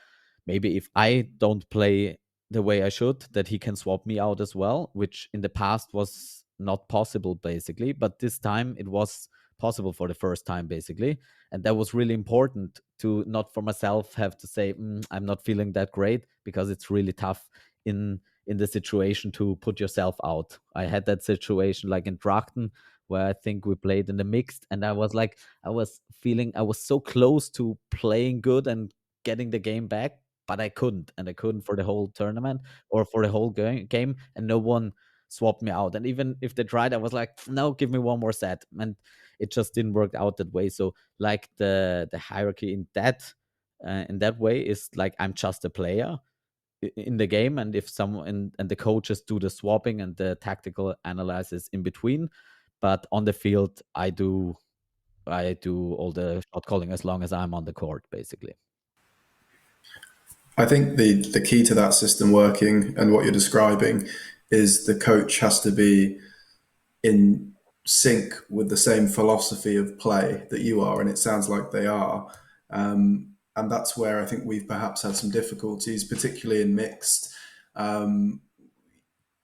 [SPEAKER 1] maybe if I don't play the way I should, that he can swap me out as well, which in the past was not possible, basically. But this time it was possible for the first time, basically. And that was really important to not for myself have to say, I'm not feeling that great, because it's really tough in the situation to put yourself out. I had that situation like in Drachten, where I think we played in the mixed, and I was like, I was feeling I was so close to playing good and getting the game back, but I couldn't, and I couldn't for the whole tournament or for the whole game, and no one swapped me out. And even if they tried, I was like, no, give me one more set, and it just didn't work out that way. So like the hierarchy in that way is like I'm just a player in the game, and if someone and the coaches do the swapping and the tactical analysis in between, but on the field I do all the shot calling as long as I'm on the court, basically.
[SPEAKER 3] I think the key to that system working and what you're describing is the coach has to be in sync with the same philosophy of play that you are, and it sounds like they are. And that's where I think we've perhaps had some difficulties, particularly in mixed. Um,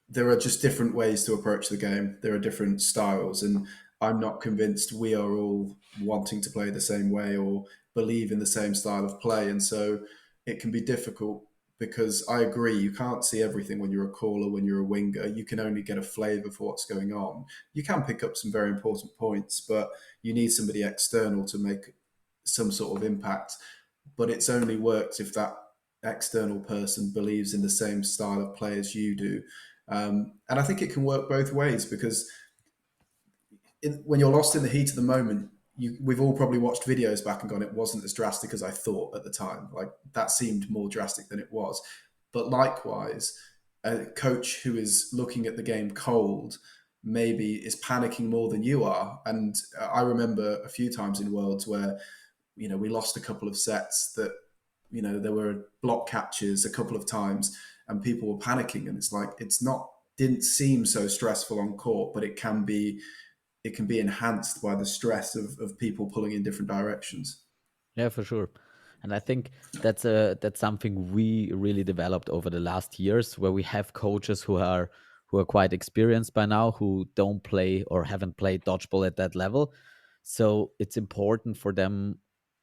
[SPEAKER 3] there are just different ways to approach the game. There are different styles, and I'm not convinced we are all wanting to play the same way or believe in the same style of play. And so it can be difficult because I agree, you can't see everything when you're a caller, when you're a winger. You can only get a flavour for what's going on. You can pick up some very important points, but you need somebody external to make some sort of impact. But it's only worked if that external person believes in the same style of play as you do. And I think it can work both ways because when you're lost in the heat of the moment, we've all probably watched videos back and gone, it wasn't as drastic as I thought at the time. Like that seemed more drastic than it was. But likewise, a coach who is looking at the game cold maybe is panicking more than you are. And I remember a few times in Worlds where, we lost a couple of sets that, there were block catches a couple of times and people were panicking. And it's like, didn't seem so stressful on court, but it can be enhanced by the stress of people pulling in different directions.
[SPEAKER 1] Yeah, for sure. And I think that's something we really developed over the last years, where we have coaches who are quite experienced by now, who don't play or haven't played dodgeball at that level. So it's important for them,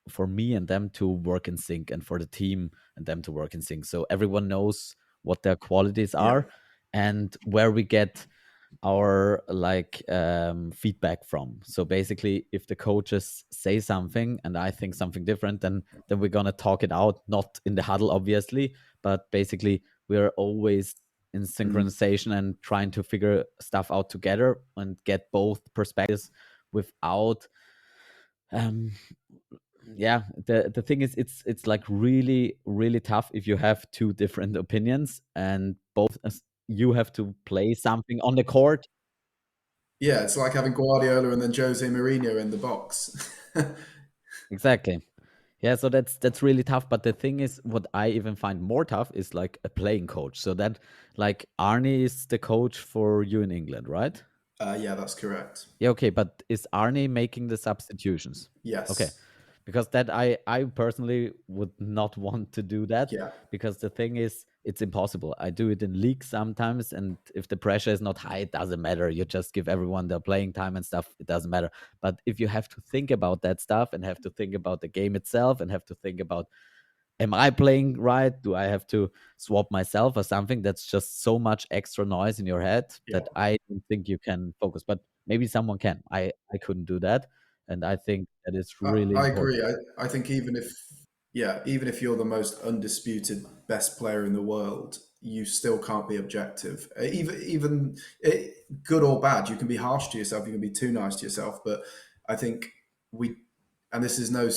[SPEAKER 1] for me and them, to work in sync, and for the team and them to work in sync. So everyone knows what their qualities
[SPEAKER 3] Yeah.
[SPEAKER 1] are and where we get our feedback from. So basically, if the coaches say something and I think something different, then we're gonna talk it out, not in the huddle, obviously, but basically we're always in
[SPEAKER 3] Mm.
[SPEAKER 1] synchronization and trying to figure stuff out together and get both perspectives without um yeah, the thing is, it's like really really tough if you have two different opinions and both you have to play something on the court.
[SPEAKER 3] Yeah, it's like having Guardiola and then Jose Mourinho in the box.
[SPEAKER 1] Exactly. Yeah, so that's really tough. But the thing is, what I even find more tough is like a playing coach. So that like Arnie is the coach for you in England, right?
[SPEAKER 3] Yeah, that's correct.
[SPEAKER 1] Yeah, okay, but is Arnie making the substitutions? Okay.
[SPEAKER 3] Yes.
[SPEAKER 1] Because that I personally would not want to do that,
[SPEAKER 3] Yeah.
[SPEAKER 1] because the thing is it's impossible. I do it in leagues sometimes, and if the pressure is not high, it doesn't matter. You just give everyone their playing time and stuff, it doesn't matter. But if you have to think about that stuff and have to think about the game itself and have to think about, am I playing right? Do I have to swap myself or something? That's just so much extra noise in your head
[SPEAKER 3] Yeah.
[SPEAKER 1] that I don't think you can focus. But maybe someone can. I couldn't do that, and I think that is really
[SPEAKER 3] I agree.
[SPEAKER 1] important.
[SPEAKER 3] I think even if you're the most undisputed best player in the world, you still can't be objective. Good or bad, you can be harsh to yourself. You can be too nice to yourself. But I think we, and this is no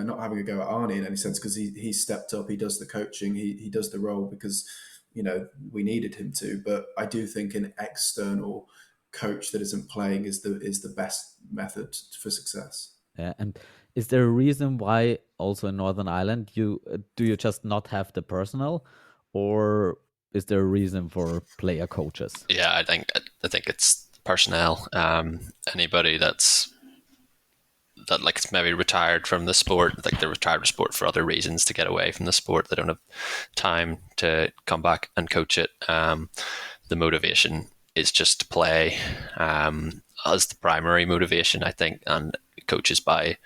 [SPEAKER 3] not having a go at Arnie in any sense because he stepped up. He does the coaching. He does the role because we needed him to. But I do think an external coach that isn't playing is the best method for success.
[SPEAKER 1] Yeah, and is there a reason why also in Northern Ireland you do you just not have the personnel, or is there a reason for player coaches?
[SPEAKER 2] Yeah, I think it's personnel. Anybody that like maybe retired from the sport, like they're retired from sport for other reasons to get away from the sport. They don't have time to come back and coach it. The motivation is just to play. as the primary motivation, I think, and coaches by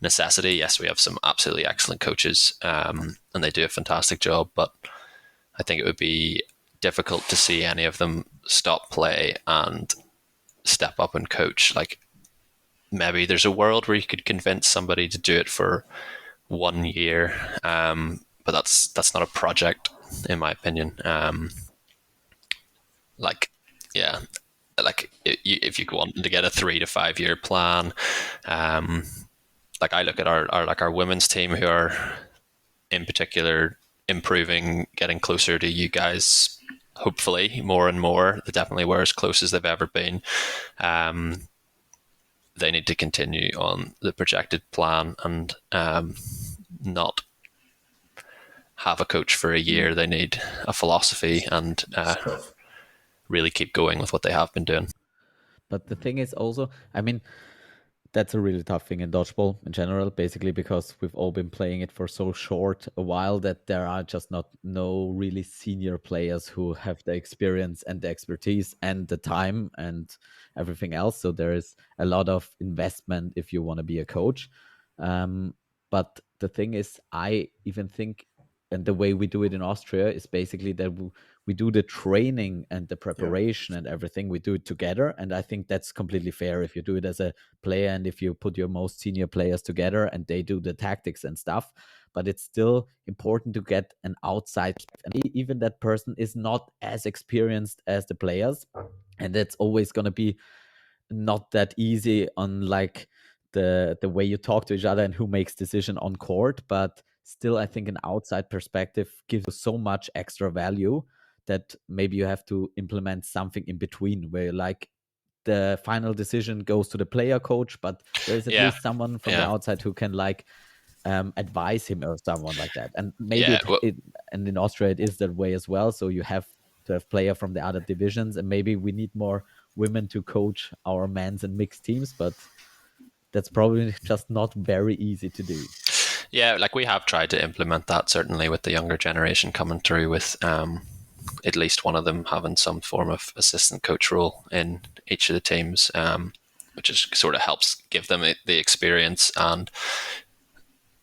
[SPEAKER 2] necessity. Yes, we have some absolutely excellent coaches, and they do a fantastic job, but I think it would be difficult to see any of them stop play and step up and coach. Like, maybe there's a world where you could convince somebody to do it for 1 year, but that's not a project, in my opinion. Like, yeah, like if you want to get a 3 to 5 year plan, like I look at our women's team, who are in particular improving, getting closer to you guys. Hopefully, more and more. They definitely were as close as they've ever been. They need to continue on the projected plan and not have a coach for a year. They need a philosophy and
[SPEAKER 3] It's tough.
[SPEAKER 2] really keep going with what they have been doing.
[SPEAKER 1] But the thing is also, I mean, that's a really tough thing in dodgeball in general, basically because we've all been playing it for so short a while that there are just not no really senior players who have the experience and the expertise and the time and everything else. So there is a lot of investment if you want to be a coach. But the thing is, I even think, and the way we do it in Austria is basically that we do the training and the
[SPEAKER 3] Yeah.
[SPEAKER 1] preparation and everything. We do it together, and I think that's completely fair if you do it as a player and if you put your most senior players together and they do the tactics and stuff. But it's still important to get an outside, and even that person is not as experienced as the players, and that's always going to be not that easy on like the way you talk to each other and who makes decision on court. But still, I think an outside perspective gives you so much extra value that maybe you have to implement something in between where like the final decision goes to the player coach, but there is at
[SPEAKER 2] Yeah,
[SPEAKER 1] least someone from the
[SPEAKER 2] yeah,
[SPEAKER 1] outside who can like advise him or someone like that. And maybe
[SPEAKER 2] yeah. Well,
[SPEAKER 1] it and in Austria it is that way as well. So you have to have player from the other divisions, and maybe we need more women to coach our men's and mixed teams, but that's probably just not very easy to do.
[SPEAKER 2] yeah, like we have tried to implement that, certainly with the younger generation coming through, with at least one of them having some form of assistant coach role in each of the teams, which is sort of helps give them the experience. And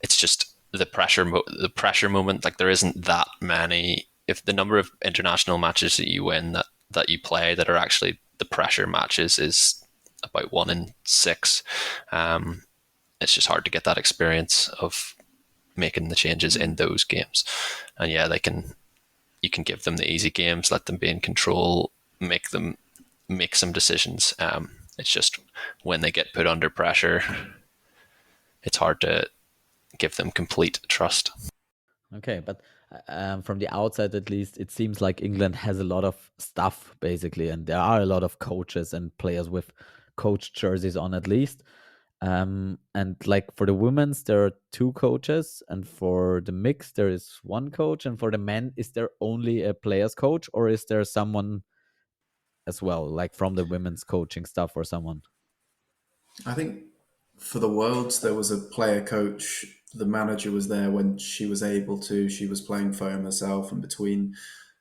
[SPEAKER 2] it's just the pressure moment. Like, there isn't that many. If the number of international matches that you win, that you play, that are actually the pressure matches, is about 1 in 6. It's just hard to get that experience of making the changes in those games. And yeah, you can give them the easy games, let them be in control, make them make some decisions. It's just when they get put under pressure, it's hard to give them complete trust.
[SPEAKER 1] Okay, but from the outside, at least, it seems like England has a lot of stuff basically, and there are a lot of coaches and players with coach jerseys on at least. And like for the women's, there are 2 coaches, and for the mix, there is 1 coach, and for the men, is there only a players coach, or is there someone as well, like from the women's coaching stuff, or someone?
[SPEAKER 3] I think for the Worlds, there was a player coach. The manager was there when she was able to. She was playing foam herself and between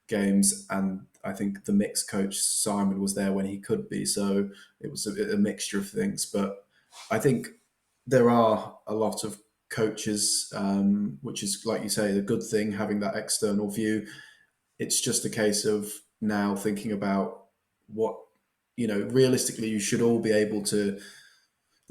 [SPEAKER 3] games. And I think the mixed coach, Simon, was there when he could be. So it was a mixture of things. But I think there are a lot of coaches, which is, like you say, a good thing, having that external view. It's just a case of now thinking about what, realistically, you should all be able to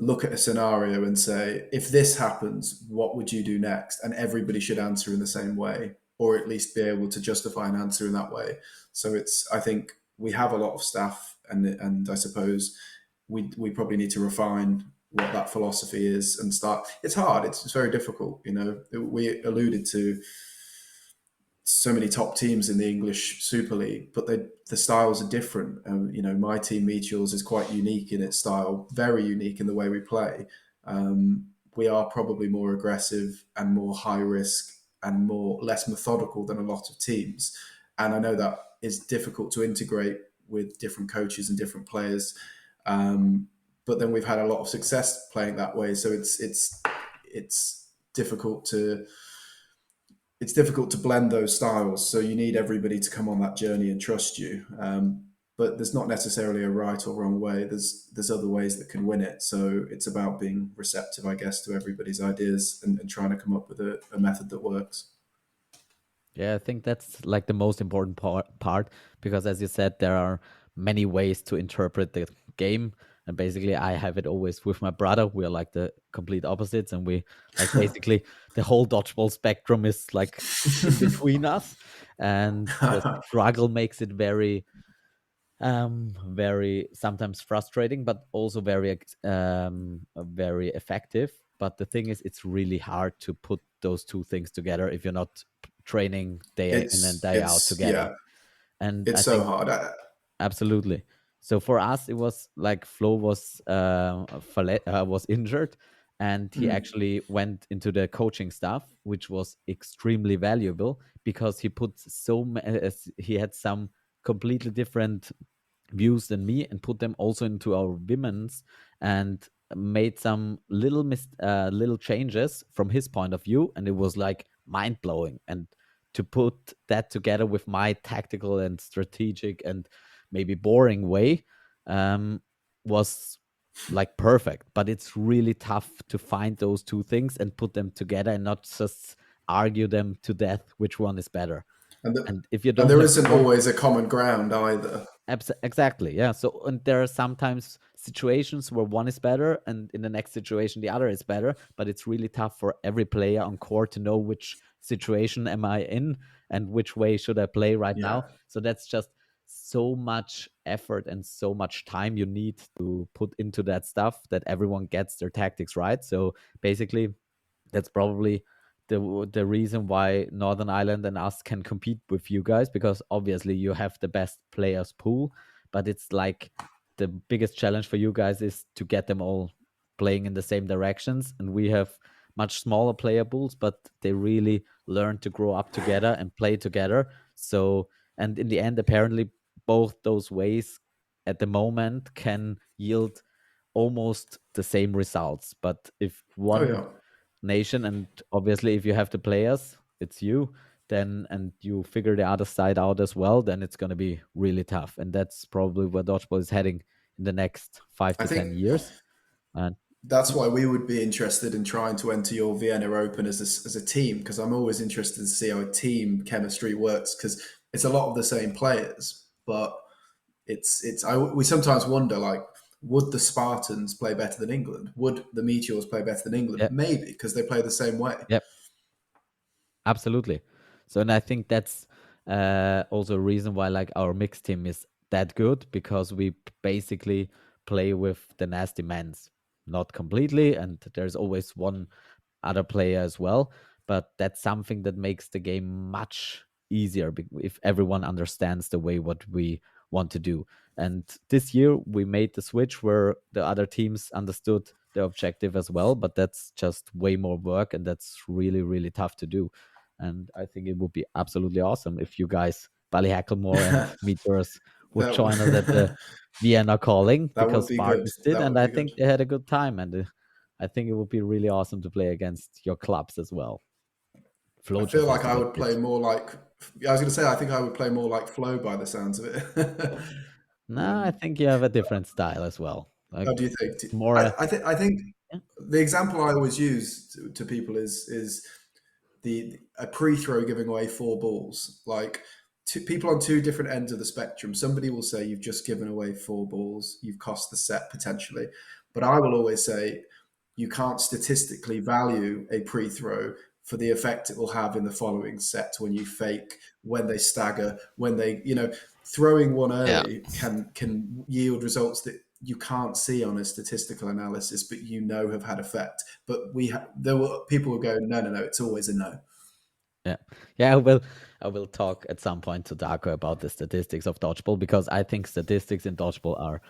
[SPEAKER 3] look at a scenario and say, if this happens, what would you do next? And everybody should answer in the same way, or at least be able to justify an answer in that way. So I think we have a lot of staff, and I suppose we probably need to refine what that philosophy is and start. It's hard. It's very difficult. We alluded to so many top teams in the English Super League, but the styles are different. My team, Meteors, is quite unique in its style, very unique in the way we play. We are probably more aggressive and more high risk and more less methodical than a lot of teams. And I know that is difficult to integrate with different coaches and different players. But then we've had a lot of success playing that way. So it's difficult to blend those styles. So you need everybody to come on that journey and trust you. but there's not necessarily a right or wrong way. There's other ways that can win it. So it's about being receptive, I guess, to everybody's ideas and trying to come up with a method that works.
[SPEAKER 1] Yeah, I think that's like the most important part because, as you said, there are many ways to interpret the game. And basically, I have it always with my brother. We are like the complete opposites, and we like basically the whole dodgeball spectrum is like in between us. And the struggle makes it very sometimes frustrating, but also very effective. But the thing is, it's really hard to put those two things together if you're not training day in and day out together.
[SPEAKER 3] Yeah,
[SPEAKER 1] And I
[SPEAKER 3] it's so
[SPEAKER 1] think
[SPEAKER 3] hard.
[SPEAKER 1] absolutely. So for us, it was like Flo was injured, and he
[SPEAKER 3] Mm,
[SPEAKER 1] actually went into the coaching stuff, which was extremely valuable because he had some completely different views than me and put them also into our women's and made some little changes from his point of view, and it was like mind blowing. And to put that together with my tactical and strategic and maybe boring way was like perfect. But it's really tough to find those two things and put them together and not just argue them to death which one is better.
[SPEAKER 3] and
[SPEAKER 1] And if you
[SPEAKER 3] and
[SPEAKER 1] don't
[SPEAKER 3] there
[SPEAKER 1] have
[SPEAKER 3] isn't
[SPEAKER 1] one
[SPEAKER 3] always a common ground either.
[SPEAKER 1] Exactly. Yeah. So, and there are sometimes situations where one is better, and in the next situation the other is better. But it's really tough for every player on court to know which situation am I in and which way should I play right
[SPEAKER 3] Yeah.
[SPEAKER 1] now. So that's just so much effort and so much time you need to put into that stuff that everyone gets their tactics right. So basically, that's probably the reason why Northern Ireland and us can compete with you guys, because obviously you have the best players pool, but it's like the biggest challenge for you guys is to get them all playing in the same directions, and we have much smaller player pools, but they really learn to grow up together and play together. So, and in the end, apparently both those ways at the moment can yield almost the same results. But if
[SPEAKER 3] Oh
[SPEAKER 1] one
[SPEAKER 3] yeah.
[SPEAKER 1] nation, and obviously if you have the players, it's you, then and you figure the other side out as well, then it's going to be really tough. And that's probably where dodgeball is heading in the next five
[SPEAKER 3] I
[SPEAKER 1] to ten
[SPEAKER 3] think
[SPEAKER 1] years. And
[SPEAKER 3] that's why we would be interested in trying to enter your Vienna Open as a team, because I'm always interested to see how a team chemistry works, because it's a lot of the same players, but we sometimes wonder, like, would the Spartans play better than England? Would the Meteors play better than England?
[SPEAKER 1] yeah,
[SPEAKER 3] Maybe, because they play the same way.
[SPEAKER 1] yeah, absolutely. So, and I think that's also a reason why like our mixed team is that good, because we basically play with the nasty mans, not completely, and there's always one other player as well. But that's something that makes the game much easier if everyone understands the way what we want to do. And this year we made the switch where the other teams understood the objective as well, but that's just way more work, and that's really, really tough to do. And I think it would be absolutely awesome if you guys, Ballyhacklemore and
[SPEAKER 3] that
[SPEAKER 1] Meteors, would join us at the
[SPEAKER 3] that
[SPEAKER 1] Vienna calling,
[SPEAKER 3] would
[SPEAKER 1] because
[SPEAKER 3] be good.
[SPEAKER 1] Spartans did,
[SPEAKER 3] That
[SPEAKER 1] and
[SPEAKER 3] would
[SPEAKER 1] I
[SPEAKER 3] be good.
[SPEAKER 1] think they had a good time. And I think it would be really awesome to play against your clubs as well.
[SPEAKER 3] I
[SPEAKER 1] Flo
[SPEAKER 3] feel
[SPEAKER 1] just has
[SPEAKER 3] like
[SPEAKER 1] to
[SPEAKER 3] I
[SPEAKER 1] get
[SPEAKER 3] would play
[SPEAKER 1] fit.
[SPEAKER 3] more like. I was going to say, I think I would play more like Flo by the sounds of it.
[SPEAKER 1] No, I
[SPEAKER 3] um,
[SPEAKER 1] think you have a different style as well.
[SPEAKER 3] how do
[SPEAKER 1] Like
[SPEAKER 3] you think?
[SPEAKER 1] it's more a
[SPEAKER 3] I think
[SPEAKER 1] yeah,
[SPEAKER 3] the example I always use to people is the a pre-throw giving away four balls. Like people on two different ends of the spectrum. Somebody will say you've just given away four balls, you've cost the set potentially, but I will always say you can't statistically value a pre-throw for the effect it will have in the following set, when you fake, when they stagger, when they, throwing one
[SPEAKER 2] Yeah.
[SPEAKER 3] early can yield results that you can't see on a statistical analysis, but have had effect. But there were people who go, no, no, no, it's always a no.
[SPEAKER 1] yeah. Yeah, I will talk at some point to Darko about the statistics of dodgeball, because I think statistics in dodgeball are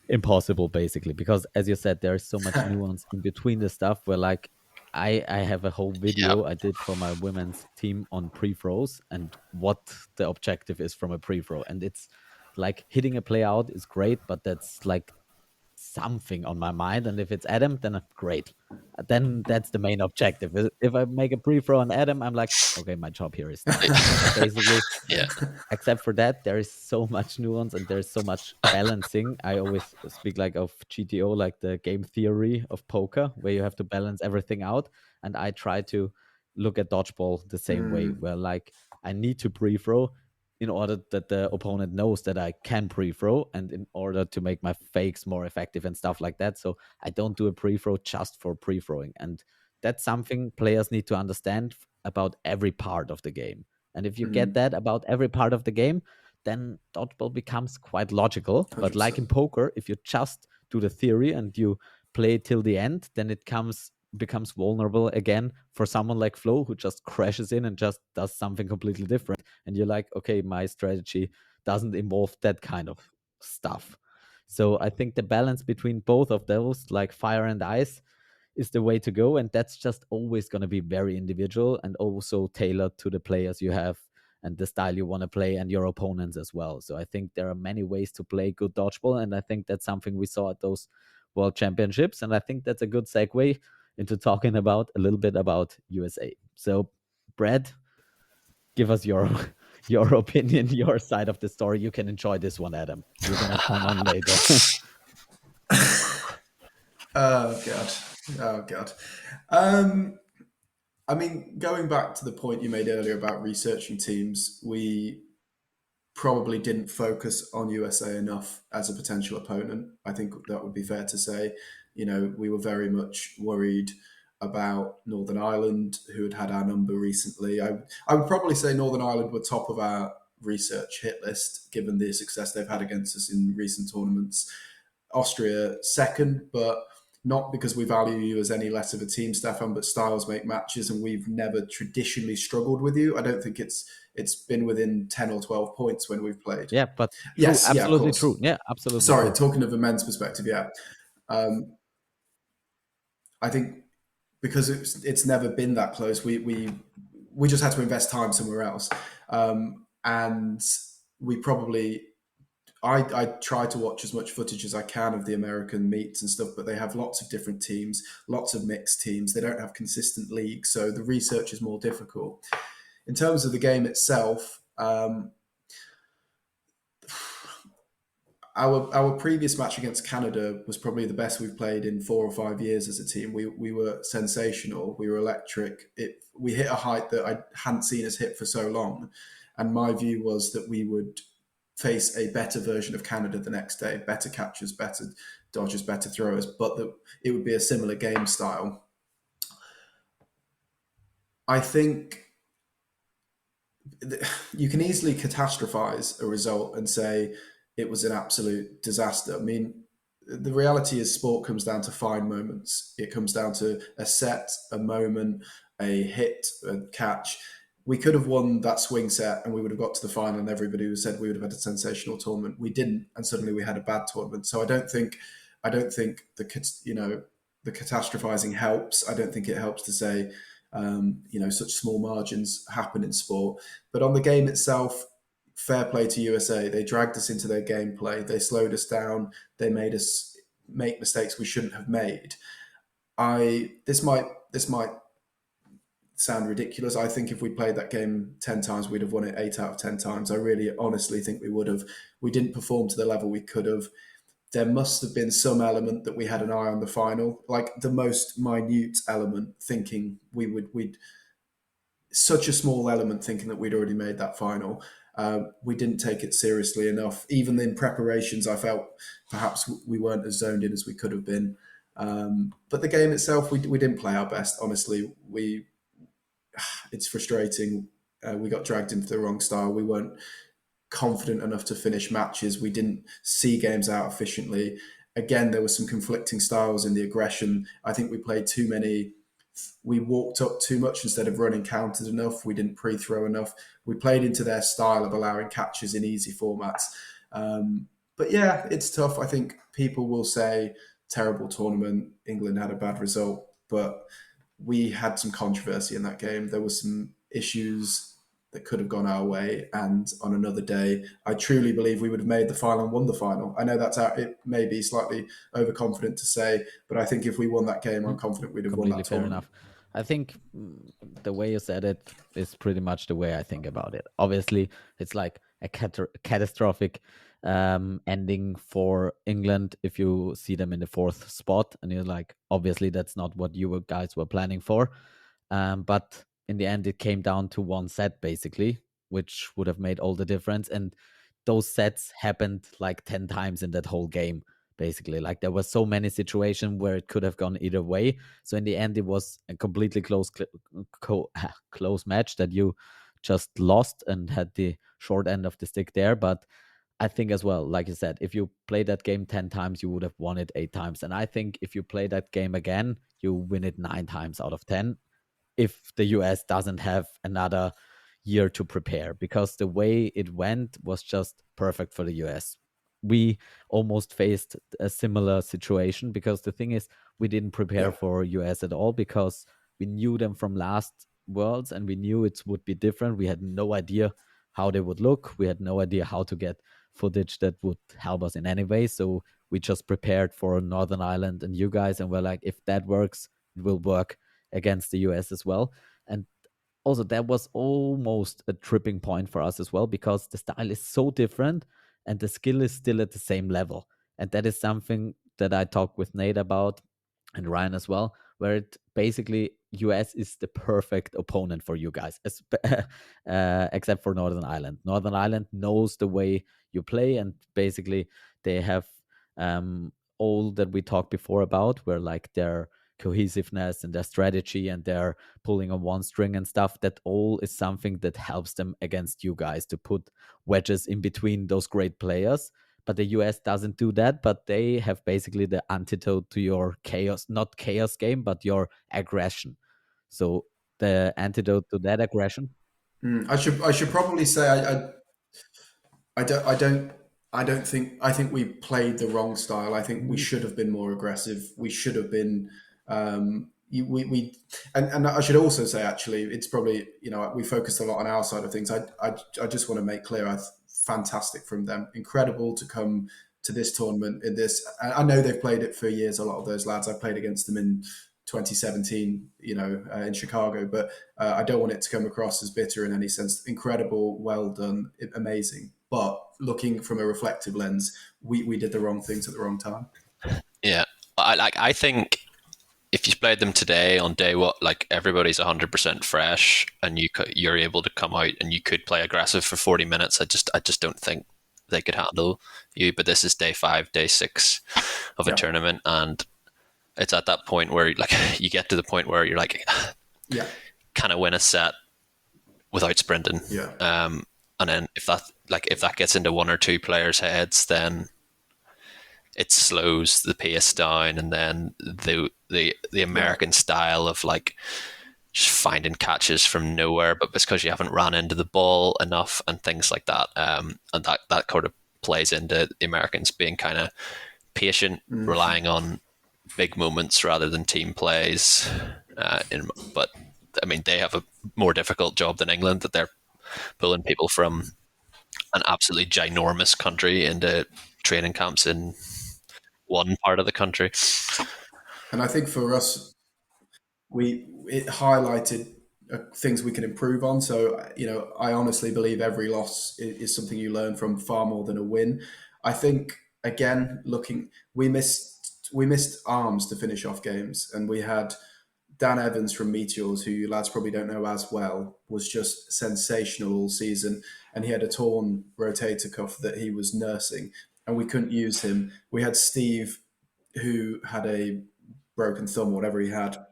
[SPEAKER 1] impossible basically, because as you said, there is so much nuance in between the stuff where like I have a whole
[SPEAKER 2] Yeah.
[SPEAKER 1] video I did for my women's team on pre-throws and what the objective is from a pre-throw, and it's like hitting a play out is great, but that's like something on my mind, and if it's Adam, then great. Then that's the main objective. If I make a pre-throw on Adam, I'm like, okay, my job here is done. But basically,
[SPEAKER 2] Yeah.
[SPEAKER 1] except for that, there is so much nuance and there's so much balancing. I always speak like of GTO, like the game theory of poker, where you have to balance everything out. And I try to look at dodgeball the same way, where like I need to pre-throw in order that the opponent knows that I can pre-throw, and in order to make my fakes more effective and stuff like that. So I don't do a pre-throw just for pre-throwing. And that's something players need to understand about every part of the game. And if you get that about every part of the game, then dodgeball becomes quite logical. But like in
[SPEAKER 3] 100%.
[SPEAKER 1] poker, if you just do the theory and you play till the end, then it becomes vulnerable again for someone like Flo, who just crashes in and just does something completely different. And you're like, okay, my strategy doesn't involve that kind of stuff. So I think the balance between both of those, like fire and ice, is the way to go. And that's just always going to be very individual and also tailored to the players you have and the style you want to play and your opponents as well. So I think there are many ways to play good dodgeball. And I think that's something we saw at those World Championships. And I think that's a good segue into talking about a little bit about USA. So, Brad, give us your your opinion, your side of the story. You can enjoy this one, Adam. You're gonna come on later.
[SPEAKER 3] Oh god. Oh god. I mean, going back to the point you made earlier about researching teams, we probably didn't focus on USA enough as a potential opponent. I think that would be fair to say. You know, we were very much worried about Northern Ireland, who had had our number recently. I would probably say Northern Ireland were top of our research hit list, given the success they've had against us in recent tournaments. Austria second, but not because we value you as any less of a team, Stefan, but styles make matches, and we've never traditionally struggled with you. I don't think it's been within 10 or 12 points when we've played.
[SPEAKER 1] Yeah, but true,
[SPEAKER 3] Yes, yeah, of
[SPEAKER 1] absolutely true.
[SPEAKER 3] course.
[SPEAKER 1] Yeah, absolutely
[SPEAKER 3] Sorry,
[SPEAKER 1] true.
[SPEAKER 3] talking of a men's perspective, yeah. Um, I think because it's never been that close, we just had to invest time somewhere else, and we probably I try to watch as much footage as I can of the American meets and stuff, but they have lots of different teams, lots of mixed teams. They don't have consistent leagues, so the research is more difficult. In terms of the game itself, our previous match against Canada was probably the best we've played in 4 or 5 years as a team. We were sensational. We were electric. We hit a height that I hadn't seen us hit for so long, and my view was that we would face a better version of Canada the next day, better catchers, better dodgers, better throwers, but that it would be a similar game style. I think you can easily catastrophize a result and say it was an absolute disaster. I mean, the reality is sport comes down to fine moments. It comes down to a set, a moment, a hit, a catch. We could have won that swing set and we would have got to the final, and everybody who said we would have had a sensational tournament. We didn't, and suddenly we had a bad tournament. So I don't think the catastrophizing helps. I don't think it helps to say such small margins happen in sport. But on the game itself, fair play to USA. They dragged us into their gameplay. They slowed us down. They made us make mistakes we shouldn't have made. This might sound ridiculous. I think if we played that game 10 times, we'd have won it 8 out of 10 times. I really honestly think we would have. We didn't perform to the level we could have. There must have been some element that we had an eye on the final, like the most minute element, thinking we'd such a small element, thinking that we'd already made that final. We didn't take it seriously enough. Even in preparations, I felt perhaps we weren't as zoned in as we could have been. But the game itself, we didn't play our best. Honestly, it's frustrating. We got dragged into the wrong style. We weren't confident enough to finish matches. We didn't see games out efficiently. Again, there were some conflicting styles in the aggression. I think we played too many. We walked up too much instead of running countered enough. We didn't pre-throw enough. We played into their style of allowing catches in easy formats. But yeah, it's tough. I think people will say terrible tournament. England had a bad result, but we had some controversy in that game. There were some issues that could have gone our way. And on another day, I truly believe we would have made the final and won the final. I know it may be slightly overconfident to say, but I think if we won that game, I'm confident we'd have won
[SPEAKER 1] Completely
[SPEAKER 3] that
[SPEAKER 1] fair
[SPEAKER 3] tournament.
[SPEAKER 1] enough. I think the way you said it is pretty much the way I think about it. Obviously, it's like a catastrophic ending for England if you see them in the fourth spot, and you're like, obviously, that's not what you guys were planning for. But in the end, it came down to one set basically, which would have made all the difference. And those sets happened like 10 times in that whole game basically. Like there were so many situations where it could have gone either way. So in the end, it was a completely close match that you just lost and had the short end of the stick there. But I think as well, like you said, if you play that game 10 times, you would have won it 8 times. And I think if you play that game again, you win it 9 times out of 10 if the US doesn't have another year to prepare, because the way it went was just perfect for the US. We almost faced a similar situation because the thing is, we didn't prepare
[SPEAKER 3] Yeah.
[SPEAKER 1] for US at all because we knew them from last Worlds and we knew it would be different. We had no idea how they would look. We had no idea how to get footage that would help us in any way. So we just prepared for Northern Ireland and you guys, and we're like, if that works, it will work against the US as well. And also, that was almost a tripping point for us as well because the style is so different and the skill is still at the same level. And that is something that I talked with Nate about and Ryan as well, where it basically US is the perfect opponent for you guys, except for Northern Ireland. Northern Ireland knows the way you play, and basically they have all that we talked before about, where like their cohesiveness and their strategy and their pulling on one string and stuff, that all is something that helps them against you guys to put wedges in between those great players. But the US doesn't do that, but they have basically the antidote to your chaos, not chaos game, but your aggression. So the antidote to that aggression.
[SPEAKER 3] I should probably say I don't I don't I think we played the wrong style. I think we
[SPEAKER 1] Mhm.
[SPEAKER 3] should have been more aggressive. We should have been we and I should also say actually it's probably we focused a lot on our side of things. I just want to make clear fantastic from them. Incredible to come to this tournament in this. I know they've played it for years. A lot of those lads I played against them in 2017, in Chicago. But I don't want it to come across as bitter in any sense. Incredible, well done, amazing. But looking from a reflective lens, we did the wrong things at the wrong time.
[SPEAKER 2] Yeah, I think if you played them today on day what, like everybody's 100% fresh, and you're able to come out and you could play aggressive for 40 minutes. I just don't think they could handle you. But this is day 5, day 6 of a
[SPEAKER 3] Yeah,
[SPEAKER 2] tournament, and it's at that point where like you get to the point where you're like,
[SPEAKER 3] yeah,
[SPEAKER 2] can I win a set without sprinting?
[SPEAKER 3] yeah,
[SPEAKER 2] And then if that gets into one or two players' heads, then it slows the pace down, and then the
[SPEAKER 3] yeah.
[SPEAKER 2] American style of like just finding catches from nowhere, but because you haven't ran into the ball enough and things like that, and that kind of plays into the Americans being kind of patient, relying on big moments rather than team plays. But I mean, they have a more difficult job than England, that they're pulling people from an absolutely ginormous country into training camps in one part of the country.
[SPEAKER 3] And I think for us, it highlighted things we can improve on. So I honestly believe every loss is something you learn from far more than a win. I think again, looking, we missed arms to finish off games, and we had Dan Evans from Meteors, who you lads probably don't know as well, was just sensational all season, and he had a torn rotator cuff that he was nursing, and we couldn't use him. We had Steve, who had a broken thumb, whatever he had,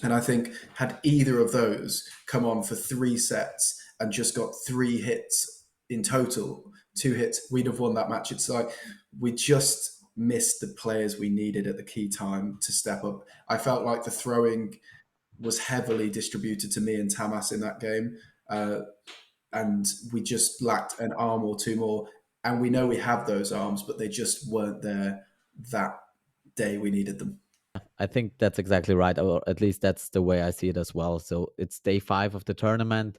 [SPEAKER 3] and I think had either of those come on for 3 sets and just got 3 hits in total, 2 hits, we'd have won that match. It's like we just missed the players we needed at the key time to step up. I felt like the throwing was heavily distributed to me and Tamas in that game, and we just lacked an arm or two more. And we know we have those arms, but they just weren't there that day we needed them.
[SPEAKER 1] I think that's exactly right, or at least that's the way I see it as well. So it's day 5 of the tournament.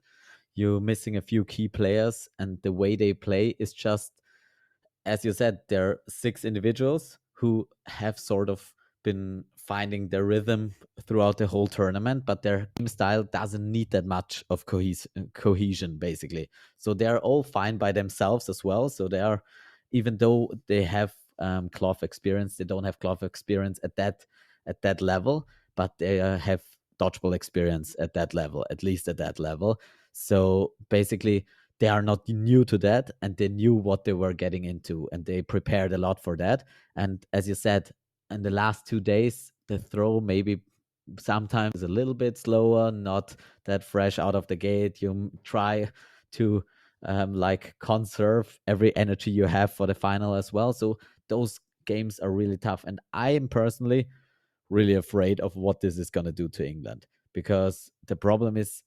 [SPEAKER 1] you're missing a few key players, and the way they play is just, as you said, there are 6 individuals who have sort of been finding their rhythm throughout the whole tournament, but their game style doesn't need that much of cohesion, basically. So they're all fine by themselves as well. So they are, even though they have cloth experience, they don't have cloth experience at that level, but they have dodgeball experience at that level, at least at that level. So basically, they are not new to that, and they knew what they were getting into, and they prepared a lot for that. And as you said, in the last 2 days, the throw maybe sometimes is a little bit slower, not that fresh out of the gate. You try to like conserve every energy you have for the final as well. So those games are really tough, and I am personally really afraid of what this is going to do to England, because the problem is,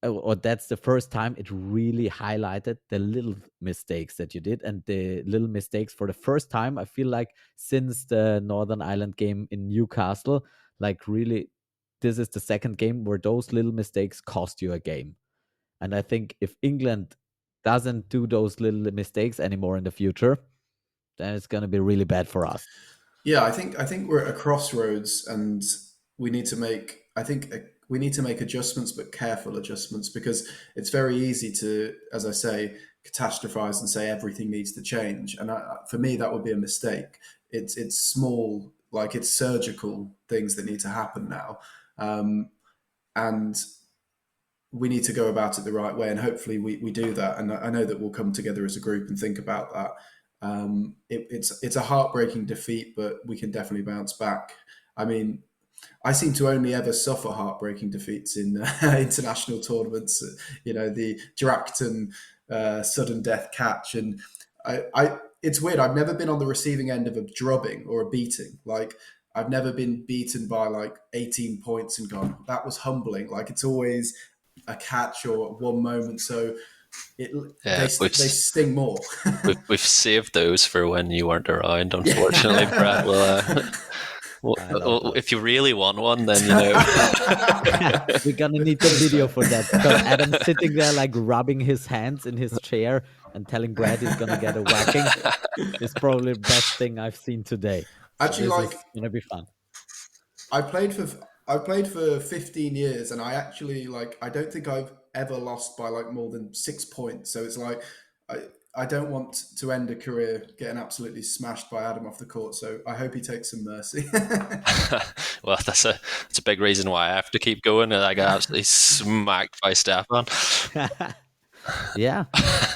[SPEAKER 1] or that's the first time it really highlighted the little mistakes that you did, and the little mistakes for the first time, I feel like, since the Northern Ireland game in Newcastle. Like, really, this is the second game where those little mistakes cost you a game. And I think if England doesn't do those little mistakes anymore in the future, then it's going to be really bad for us.
[SPEAKER 3] Yeah, I think we're at a crossroads, and we need to make. I think we need to make adjustments, but careful adjustments, because it's very easy to, as I say, catastrophize and say everything needs to change. And for me, that would be a mistake. It's small, like it's surgical things that need to happen now, and we need to go about it the right way. And hopefully, we do that. And I know that we'll come together as a group and think about that. It's a heartbreaking defeat, but we can definitely bounce back. I mean, I seem to only ever suffer heartbreaking defeats in international tournaments. You know, the Dracton sudden death catch, and it's weird. I've never been on the receiving end of a drubbing or a beating. Like, I've never been beaten by like 18 points and gone, that was humbling. Like, it's always a catch or one moment. So it
[SPEAKER 2] Yeah,
[SPEAKER 3] they sting more.
[SPEAKER 2] we've saved those for when you weren't around. Unfortunately, Brett.
[SPEAKER 1] I love those.
[SPEAKER 2] If you really want one, then you know.
[SPEAKER 1] We're gonna need the video for that, because Adam's sitting there like rubbing his hands in his chair and telling Brad he's gonna get a whacking. Is probably the best thing I've seen today. So
[SPEAKER 3] Actually,
[SPEAKER 1] this
[SPEAKER 3] like,
[SPEAKER 1] is gonna be fun.
[SPEAKER 3] I played for I played for 15 years, and I actually, like, I don't think I've ever lost by like more than 6 points. So it's like I don't want to end a career getting absolutely smashed by Adam off the court. So I hope he takes some mercy.
[SPEAKER 2] Well, that's a big reason why I have to keep going. And I got absolutely smacked by Stefan.
[SPEAKER 1] Yeah,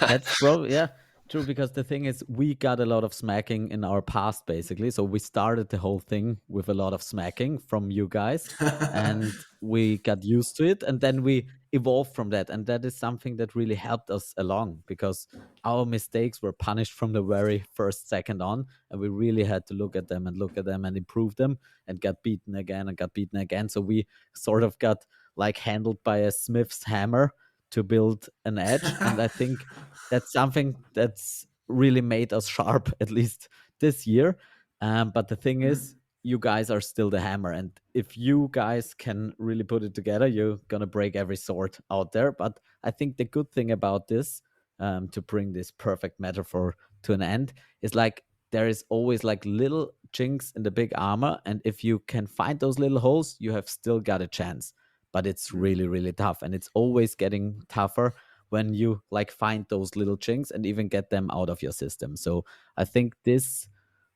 [SPEAKER 1] that's probably, yeah, true. Because the thing is, we got a lot of smacking in our past, basically. So we started the whole thing with a lot of smacking from you guys, and we got used to it, and then we evolved from that. And that is something that really helped us along, because our mistakes were punished from the very first second on, and we really had to look at them and look at them and improve them, and got beaten again and got beaten again. So we sort of got like handled by a smith's hammer to build an edge. And I think that's something that's really made us sharp, at least this year. But the thing is, you guys are still the hammer. And if you guys can really put it together, you're going to break every sword out there. But I think the good thing about this, to bring this perfect metaphor to an end, is like there is always like little chinks in the big armor. And if you can find those little holes, you have still got a chance. But it's really, really tough. And it's always getting tougher when you like find those little chinks and even get them out of your system. So I think this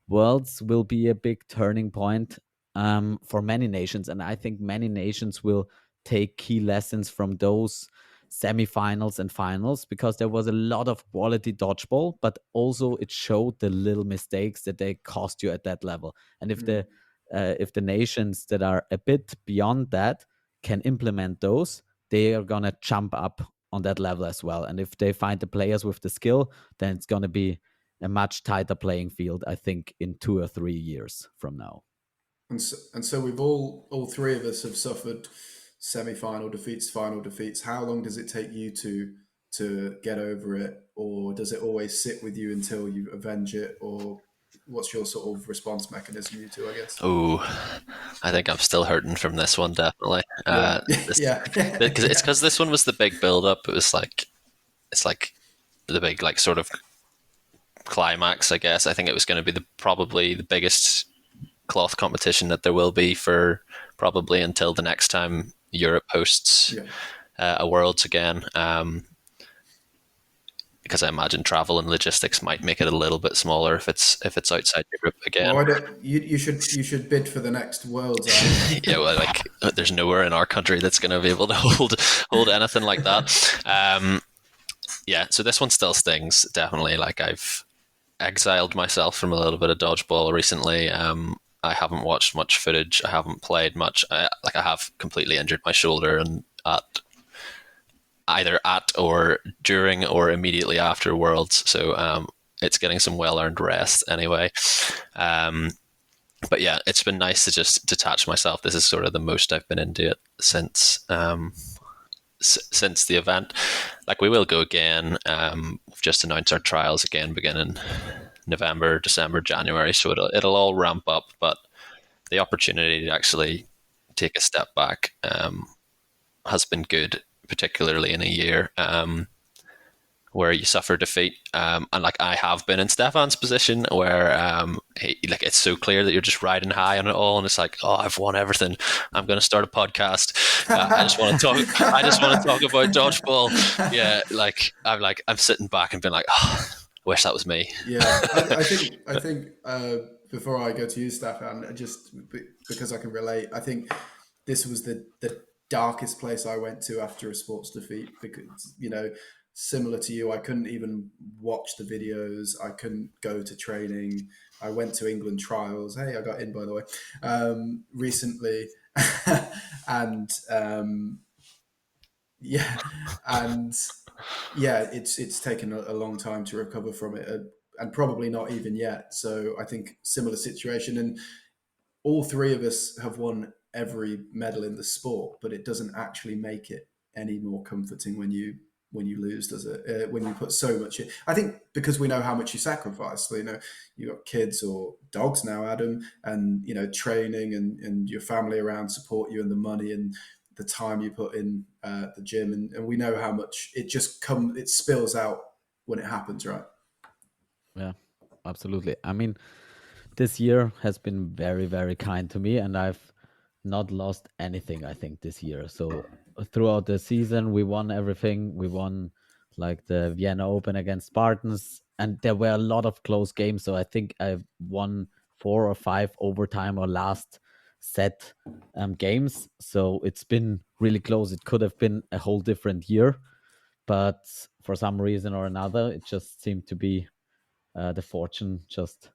[SPEAKER 1] Worlds will be a big turning point, for many nations. And I think many nations will take key lessons from those semifinals and finals, because there was a lot of quality dodgeball, but also it showed the little mistakes that they cost you at that level. And if the nations that are a bit beyond that can implement those, they are gonna jump up on that level as well. And if they find the players with the skill, then it's gonna be a much tighter playing field, I think, in 2 or 3 years from now.
[SPEAKER 3] And so we've all three of us have suffered semi-final defeats, final defeats. How long does it take you to get over it, or does it always sit with you until you avenge it? Or what's your sort of response mechanism, you two, I guess?
[SPEAKER 2] Oh, I think I'm still hurting from this one, definitely.
[SPEAKER 3] Yeah,
[SPEAKER 2] This
[SPEAKER 3] yeah,
[SPEAKER 2] because it's
[SPEAKER 3] yeah.
[SPEAKER 2] because this one was the big build up. It was like it's like the big like sort of climax, I guess. I think it was going to be probably the biggest cloth competition that there will be for probably until the next time Europe hosts
[SPEAKER 3] Yeah.
[SPEAKER 2] a Worlds again. Because I imagine travel and logistics might make it a little bit smaller if it's outside Europe again.
[SPEAKER 3] Well, I don't, you should bid for the next Worlds, Adam.
[SPEAKER 2] Yeah, well, like there's nowhere in our country that's going to be able to hold anything like that. Yeah, so this one still stings, definitely. Like I've exiled myself from a little bit of dodgeball recently. I haven't watched much footage. I haven't played much. I have completely injured my shoulder, and either at or during or immediately after Worlds. So it's getting some well earned rest anyway. But yeah, it's been nice to just detach myself. This is sort of the most I've been into it since the event. Like we will go again. We've just announced our trials again beginning November, December, January. So it'll all ramp up. But the opportunity to actually take a step back has been good, particularly in a year where you suffer defeat. And like I have been in Stefan's position where like it's so clear that you're just riding high on it all, and it's like, oh, I've won everything. I'm going to start a podcast. I just want to talk. I just want to talk about dodgeball. Yeah, I'm sitting back and being like, oh, wish that was me.
[SPEAKER 3] Yeah, I think before I go to you, Stefan, just because I can relate, I think this was the darkest place I went to after a sports defeat because, similar to you, I couldn't even watch the videos. I couldn't go to training. I went to England trials. Hey, I got in, by the way, recently. and yeah, and yeah, it's taken a long time to recover from it, and probably not even yet. So I think similar situation, and all three of us have won every medal in the sport, but it doesn't actually make it any more comforting when you lose, does it? When you put so much in. I think because we know how much you sacrifice. You got kids or dogs now, Adam, and training and your family around support you, and the money and the time you put in the gym, and we know how much it spills out when it happens, right?
[SPEAKER 1] Yeah, absolutely. I mean, this year has been very, very kind to me, and I've not lost anything, I think, this year. So throughout the season, we won everything. We won like the Vienna Open against Spartans, and there were a lot of close games. So I think I've won 4 or 5 overtime or last set games. So it's been really close. It could have been a whole different year, but for some reason or another, it just seemed to be the fortune just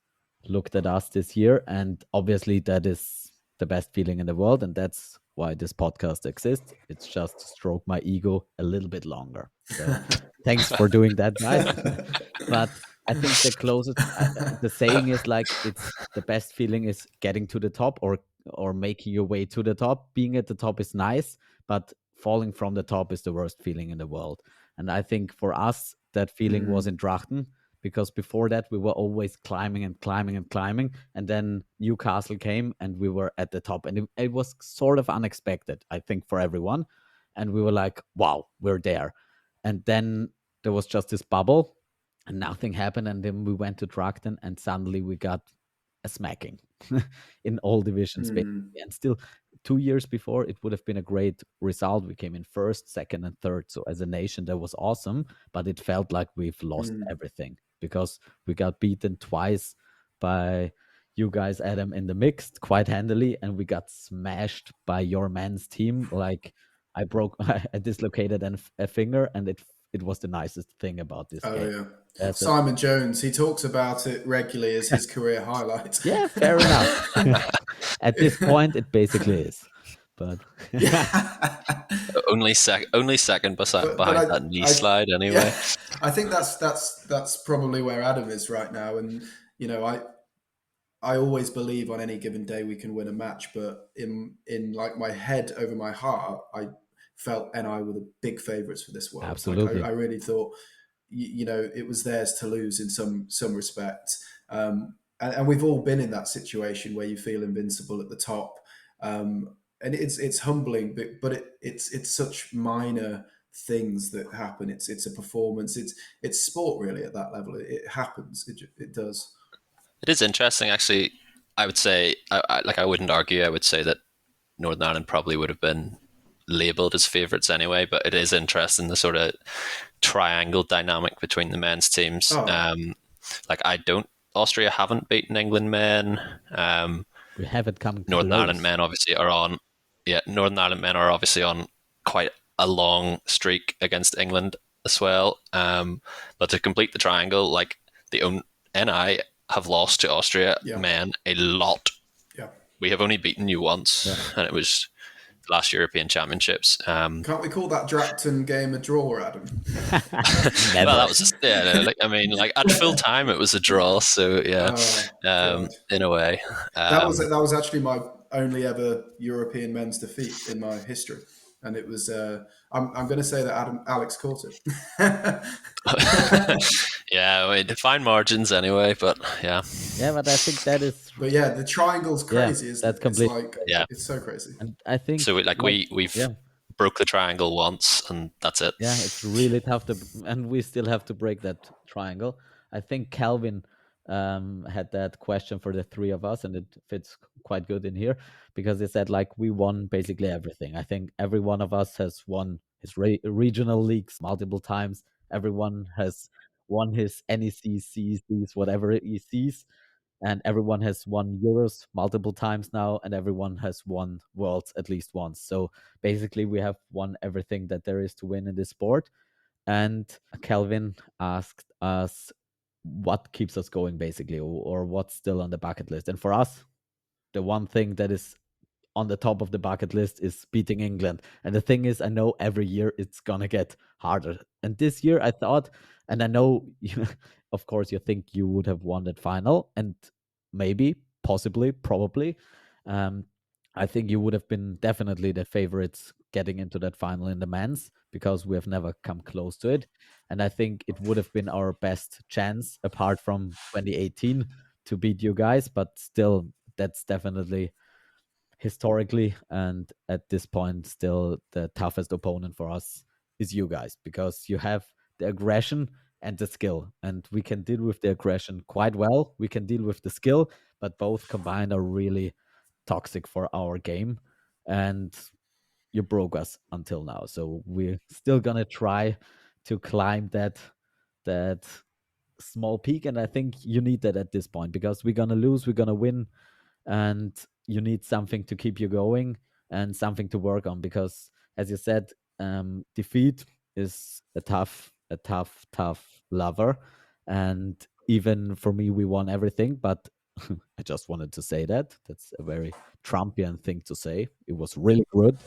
[SPEAKER 1] looked at us this year. And obviously, that is the best feeling in the world. And that's why this podcast exists. It's just to stroke my ego a little bit longer. So thanks for doing that, guys. But I think the closest, the saying is like, it's the best feeling is getting to the top or making your way to the top. Being at the top is nice, but falling from the top is the worst feeling in the world. And I think for us, that feeling was in Drachten, because before that we were always climbing and climbing and climbing, and then Newcastle came and we were at the top, and it was sort of unexpected, I think, for everyone. And we were like, wow, we're there. And then there was just this bubble and nothing happened, and then we went to Drachten and suddenly we got a smacking in all divisions basically. And still 2 years before, it would have been a great result. We came in first, second, and third. So as a nation, that was awesome. But it felt like we've lost everything because we got beaten twice by you guys, Adam, in the mixed quite handily, and we got smashed by your men's team. Like I dislocated a finger, and it was the nicest thing about this
[SPEAKER 3] Oh
[SPEAKER 1] game.
[SPEAKER 3] yeah, Simon Jones. He talks about it regularly as his career highlight.
[SPEAKER 1] Yeah, fair enough. At this point, it basically is. But
[SPEAKER 2] only second behind that knee slide anyway.
[SPEAKER 3] Yeah, I think that's probably where Adam is right now. And I always believe on any given day we can win a match, but in like my head over my heart, I felt NI were the big favourites for this World.
[SPEAKER 1] absolutely.
[SPEAKER 3] Like I really thought, it was theirs to lose in some respect. and we've all been in that situation where you feel invincible at the top, and it's humbling, but it's such minor things that happen. It's a performance. It's sport really at that level. It happens. It does.
[SPEAKER 2] It is interesting, actually. I would say, I wouldn't argue. I would say that Northern Ireland probably would have been labelled as favourites anyway. But it is interesting the sort of triangle dynamic between the men's teams.
[SPEAKER 3] Oh
[SPEAKER 2] Like I don't, Austria haven't beaten England men.
[SPEAKER 1] We haven't come
[SPEAKER 2] Northern Ireland
[SPEAKER 1] close.
[SPEAKER 2] men obviously are on. Yeah, Northern Ireland men are obviously on quite a long streak against England as well. But to complete the triangle, like the NI have lost to Austria
[SPEAKER 3] yeah,
[SPEAKER 2] men a lot.
[SPEAKER 3] yeah.
[SPEAKER 2] We have only beaten you once,
[SPEAKER 1] Yeah.
[SPEAKER 2] and it was the last European Championships.
[SPEAKER 3] Can't we call that Drapton game a draw, Adam?
[SPEAKER 2] Well,
[SPEAKER 1] Never.
[SPEAKER 2] that was just, yeah. No, like, I mean, like at full time, it was a draw. So yeah,
[SPEAKER 3] Oh God.
[SPEAKER 2] in a way,
[SPEAKER 3] That was actually my only ever European men's defeat in my history, and it was. I'm going to say that Alex caught it.
[SPEAKER 2] yeah. I mean, fine margins anyway, but yeah,
[SPEAKER 1] Yeah, but I think that is,
[SPEAKER 3] But yeah, the triangle's
[SPEAKER 1] yeah,
[SPEAKER 3] crazy, isn't
[SPEAKER 1] that's
[SPEAKER 3] it? It's
[SPEAKER 1] completely
[SPEAKER 3] like
[SPEAKER 2] yeah.
[SPEAKER 3] it's so crazy.
[SPEAKER 1] and I think
[SPEAKER 2] So
[SPEAKER 1] like
[SPEAKER 2] we've
[SPEAKER 1] yeah,
[SPEAKER 2] broke the triangle once, and that's it.
[SPEAKER 1] yeah, it's really tough to, and we still have to break that triangle. I think Calvin had that question for the three of us, and it fits quite good in here because he said like we won basically everything. I think every one of us has won his regional leagues multiple times. Everyone has won his NEC, CECs, whatever he sees, and everyone has won Euros multiple times now, and everyone has won Worlds at least once. So basically, we have won everything that there is to win in this sport. And Kelvin asked us what keeps us going, basically, or what's still on the bucket list. And for us, the one thing that is on the top of the bucket list is beating England. And the thing is, I know every year it's gonna get harder. And this year, I thought, and I know, of course, you think you would have won that final, and maybe, possibly, probably. Um, I think you would have been definitely the favorites getting into that final in the men's because we have never come close to it. And I think it would have been our best chance, apart from 2018, to beat you guys. But still, that's definitely historically and at this point still the toughest opponent for us is you guys because you have the aggression and the skill, and we can deal with the aggression quite well, we can deal with the skill, but both combined are really toxic for our game, and you broke us until now, so we're still gonna try to climb that small peak, and I think you need that at this point because we're gonna lose, we're gonna win, and you need something to keep you going and something to work on because as you said, defeat is a tough lover, and even for me we won everything, but I just wanted to say that's a very Trumpian thing to say. It was really good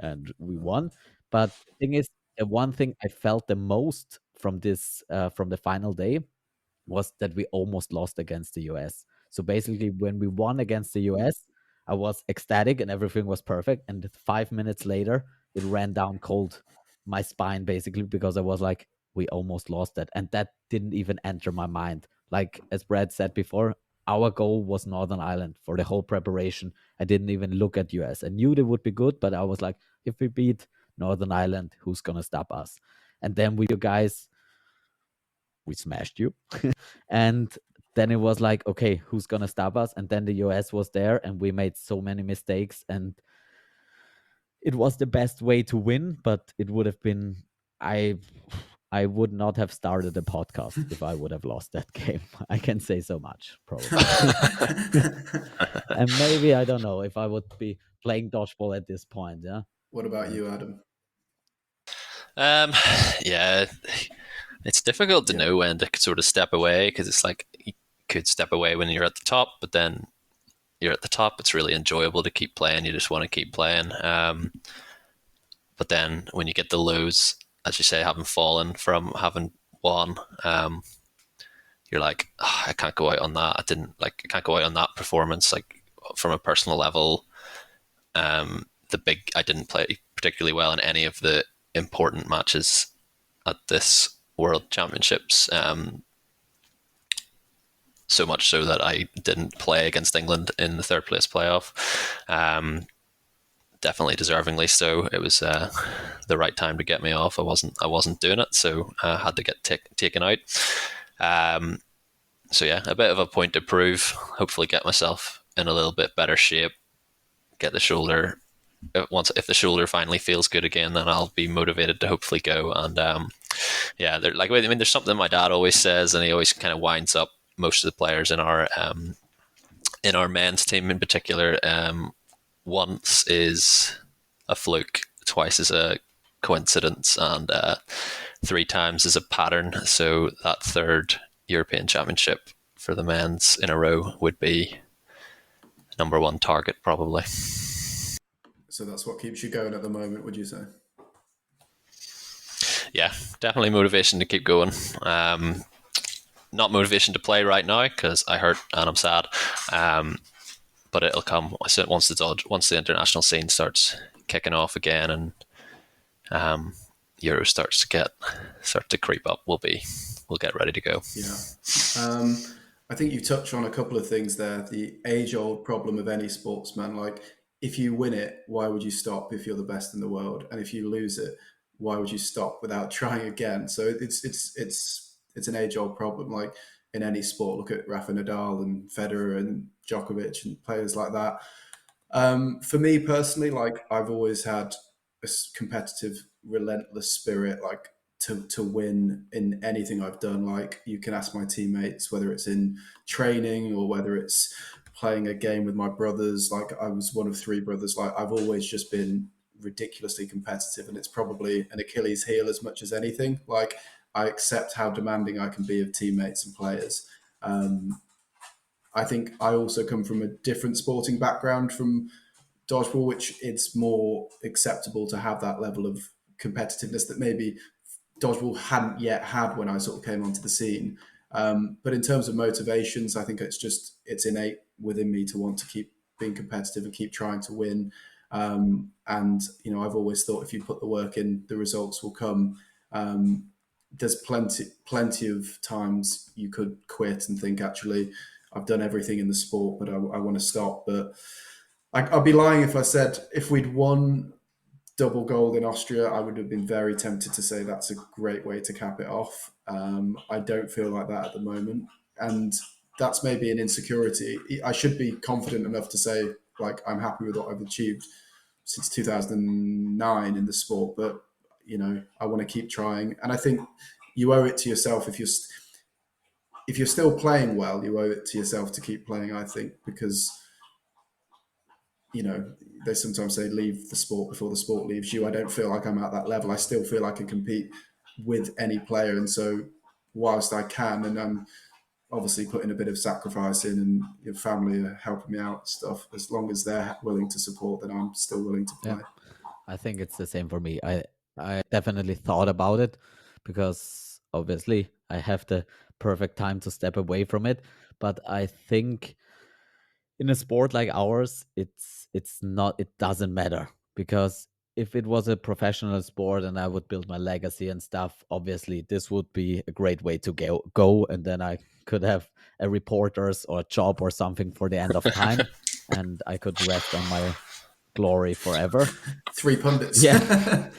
[SPEAKER 1] and we won, but the thing is, the one thing I felt the most from this from the final day was that we almost lost against the US. So basically, when we won against the US, I was ecstatic and everything was perfect. And 5 minutes later, it ran down cold my spine basically because I was like, we almost lost that. And that didn't even enter my mind. Like, as Brad said before, our goal was Northern Ireland for the whole preparation. I didn't even look at US. I knew they would be good, but I was like, if we beat Northern Ireland, who's going to stop us? And then with you guys, we smashed you. And then it was like, okay, who's gonna stop us? And then the US was there, and we made so many mistakes, and it was the best way to win, but it would have been I I would not have started a podcast if I would have lost that game. I can say so much, probably. And maybe I don't know if I would be playing dodgeball at this point, yeah.
[SPEAKER 3] What about
[SPEAKER 1] But
[SPEAKER 3] you, Adam?
[SPEAKER 2] Um, yeah, it's difficult to
[SPEAKER 3] Yeah.
[SPEAKER 2] know when to sort of step away because it's like you could step away when you're at the top, but then you're at the top. It's really enjoyable to keep playing. You just want to keep playing. But then when you get the lows, as you say, having fallen from having won, you're like, "Oh, I can't go out on that. I can't go out on that performance. Like from a personal level, I didn't play particularly well in any of the important matches at this World Championships. so much so that I didn't play against England in the third place playoff. Definitely deservingly so. It was the right time to get me off. I wasn't doing it, so I had to get taken out. So yeah, a bit of a point to prove. Hopefully, get myself in a little bit better shape. Get the shoulder. If the shoulder finally feels good again, then I'll be motivated to hopefully go. And yeah, there's something my dad always says, and he always kind of winds up most of the players in our men's team in particular. Once is a fluke, twice is a coincidence, and three times is a pattern. So that third European Championship for the men's in a row would be number one target, probably.
[SPEAKER 3] So that's what keeps you going at the moment, would you say?
[SPEAKER 2] Yeah, definitely motivation to keep going. Not motivation to play right now because I hurt and I'm sad. But it'll come once the international scene starts kicking off again, and Euro start to creep up. We'll get ready to go.
[SPEAKER 3] Yeah. I think you touched on a couple of things there. The age-old problem of any sportsman, like if you win it, why would you stop if you're the best in the world? And if you lose it, why would you stop without trying again? So it's an age-old problem. Like in any sport, look at Rafa Nadal and Federer and Djokovic and players like that. For me personally, like I've always had a competitive, relentless spirit, like to win in anything I've done. Like you can ask my teammates whether it's in training or whether it's playing a game with my brothers. Like I was one of three brothers. Like I've always just been ridiculously competitive, and it's probably an Achilles heel as much as anything. Like I accept how demanding I can be of teammates and players. I think I also come from a different sporting background from dodgeball, which it's more acceptable to have that level of competitiveness that maybe dodgeball hadn't yet had when I sort of came onto the scene. But in terms of motivations, I think it's innate within me to want to keep being competitive and keep trying to win. And I've always thought if you put the work in, the results will come. There's plenty of times you could quit and think, actually, I've done everything in the sport, but I want to stop. But I'd be lying if I said if we'd won double gold in Austria, I would have been very tempted to say that's a great way to cap it off. I don't feel like that at the moment. And that's maybe an insecurity. I should be confident enough to say, like, I'm happy with what I've achieved since 2009 in the sport, but, I want to keep trying. And I think you owe it to yourself if you're still playing well, you owe it to yourself to keep playing, I think, because they sometimes say leave the sport before the sport leaves you. I don't feel like I'm at that level. I still feel I can compete with any player. And so whilst I can, and I'm obviously putting a bit of sacrifice in and your family are helping me out and stuff, as long as they're willing to support, then I'm still willing to play.
[SPEAKER 1] Yeah, I think it's the same for me. I definitely thought about it because obviously I have the perfect time to step away from it. But I think in a sport like ours, it doesn't matter because if it was a professional sport and I would build my legacy and stuff, obviously this would be a great way to go and then I could have a reporter's or a job or something for the end of time and I could rest on my glory forever.
[SPEAKER 3] 3 pundits.
[SPEAKER 1] Yeah.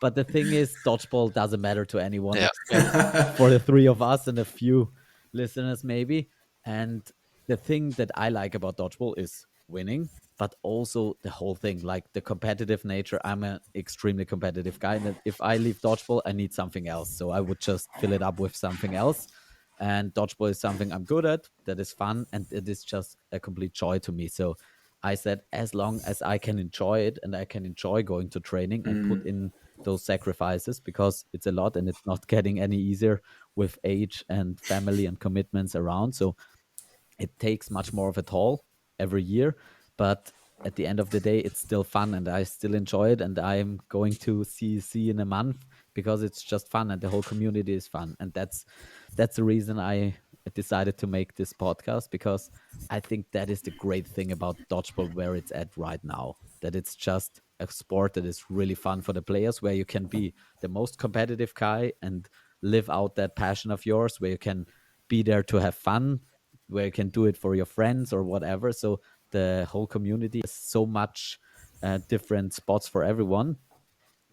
[SPEAKER 1] But the thing is, dodgeball doesn't matter to anyone
[SPEAKER 2] Yeah.
[SPEAKER 1] except for the three of us and a few listeners, maybe. And the thing that I like about dodgeball is winning, but also the whole thing, like the competitive nature. I'm an extremely competitive guy. And if I leave dodgeball, I need something else. So I would just fill it up with something else. And dodgeball is something I'm good at, that is fun, and it is just a complete joy to me. So I said, as long as I can enjoy it and I can enjoy going to training and put in those sacrifices, because it's a lot and it's not getting any easier with age and family and commitments around. So it takes much more of a toll every year. But at the end of the day, it's still fun and I still enjoy it. And I'm going to see in a month because it's just fun and the whole community is fun. And that's the reason I decided to make this podcast, because I think that is the great thing about dodgeball where it's at right now, that it's just a sport that is really fun for the players, where you can be the most competitive guy and live out that passion of yours, where you can be there to have fun, where you can do it for your friends or whatever. So the whole community has so much different spots for everyone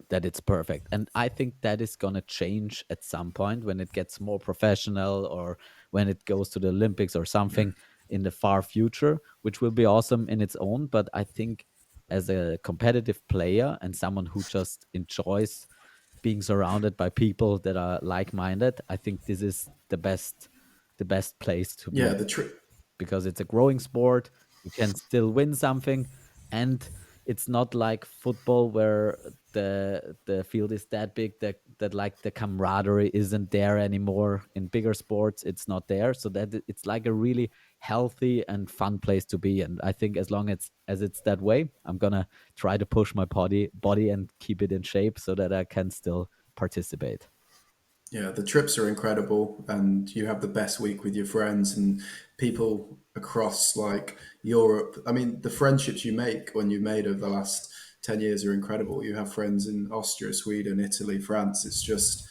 [SPEAKER 1] that it's perfect. And I think that is going to change at some point when it gets more professional or when it goes to the Olympics or something in the far future, which will be awesome in its own. But I think as a competitive player and someone who just enjoys being surrounded by people that are like-minded, I think this is the best place to
[SPEAKER 3] Yeah,
[SPEAKER 1] be, because it's a growing sport. You can still win something, and it's not like football where the field is that big that like the camaraderie isn't there anymore. In bigger sports, it's not there, so that it's like a really healthy and fun place to be. And I think as long as it's that way, I'm gonna try to push my body and keep it in shape so that I can still participate.
[SPEAKER 3] Yeah, the trips are incredible, and you have the best week with your friends and people across like Europe. I mean, the friendships you make when you made over the last 10 years are incredible. You have friends in Austria, Sweden, Italy, France. It's just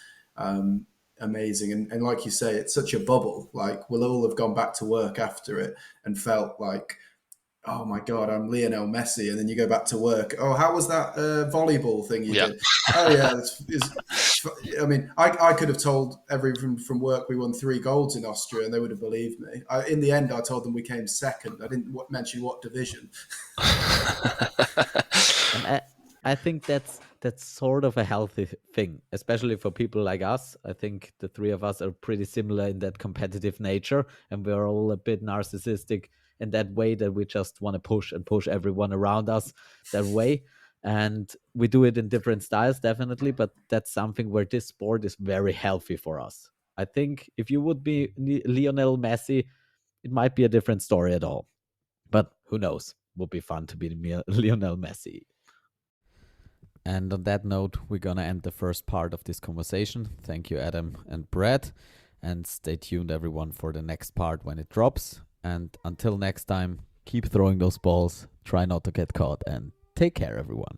[SPEAKER 3] amazing, and like you say, it's such a bubble. Like we'll all have gone back to work after it and felt like, oh my god, I'm Lionel Messi, and then you go back to work. Oh, how was that volleyball thing you
[SPEAKER 2] Yeah.
[SPEAKER 3] did? Oh yeah, I mean, I could have told everyone from work we won 3 golds in Austria, and they would have believed me. In the end, I told them we came second. I didn't mention what division.
[SPEAKER 1] And I think that's sort of a healthy thing, especially for people like us. I think the three of us are pretty similar in that competitive nature, and we're all a bit narcissistic in that way that we just want to push and push everyone around us that way. And we do it in different styles, definitely, but that's something where this sport is very healthy for us. I think if you would be Lionel Messi, it might be a different story at all. But who knows? Would be fun to be Lionel Messi. And on that note, we're going to end the first part of this conversation. Thank you, Adam and Brad. And stay tuned, everyone, for the next part when it drops. And until next time, keep throwing those balls, try not to get caught, and take care, everyone.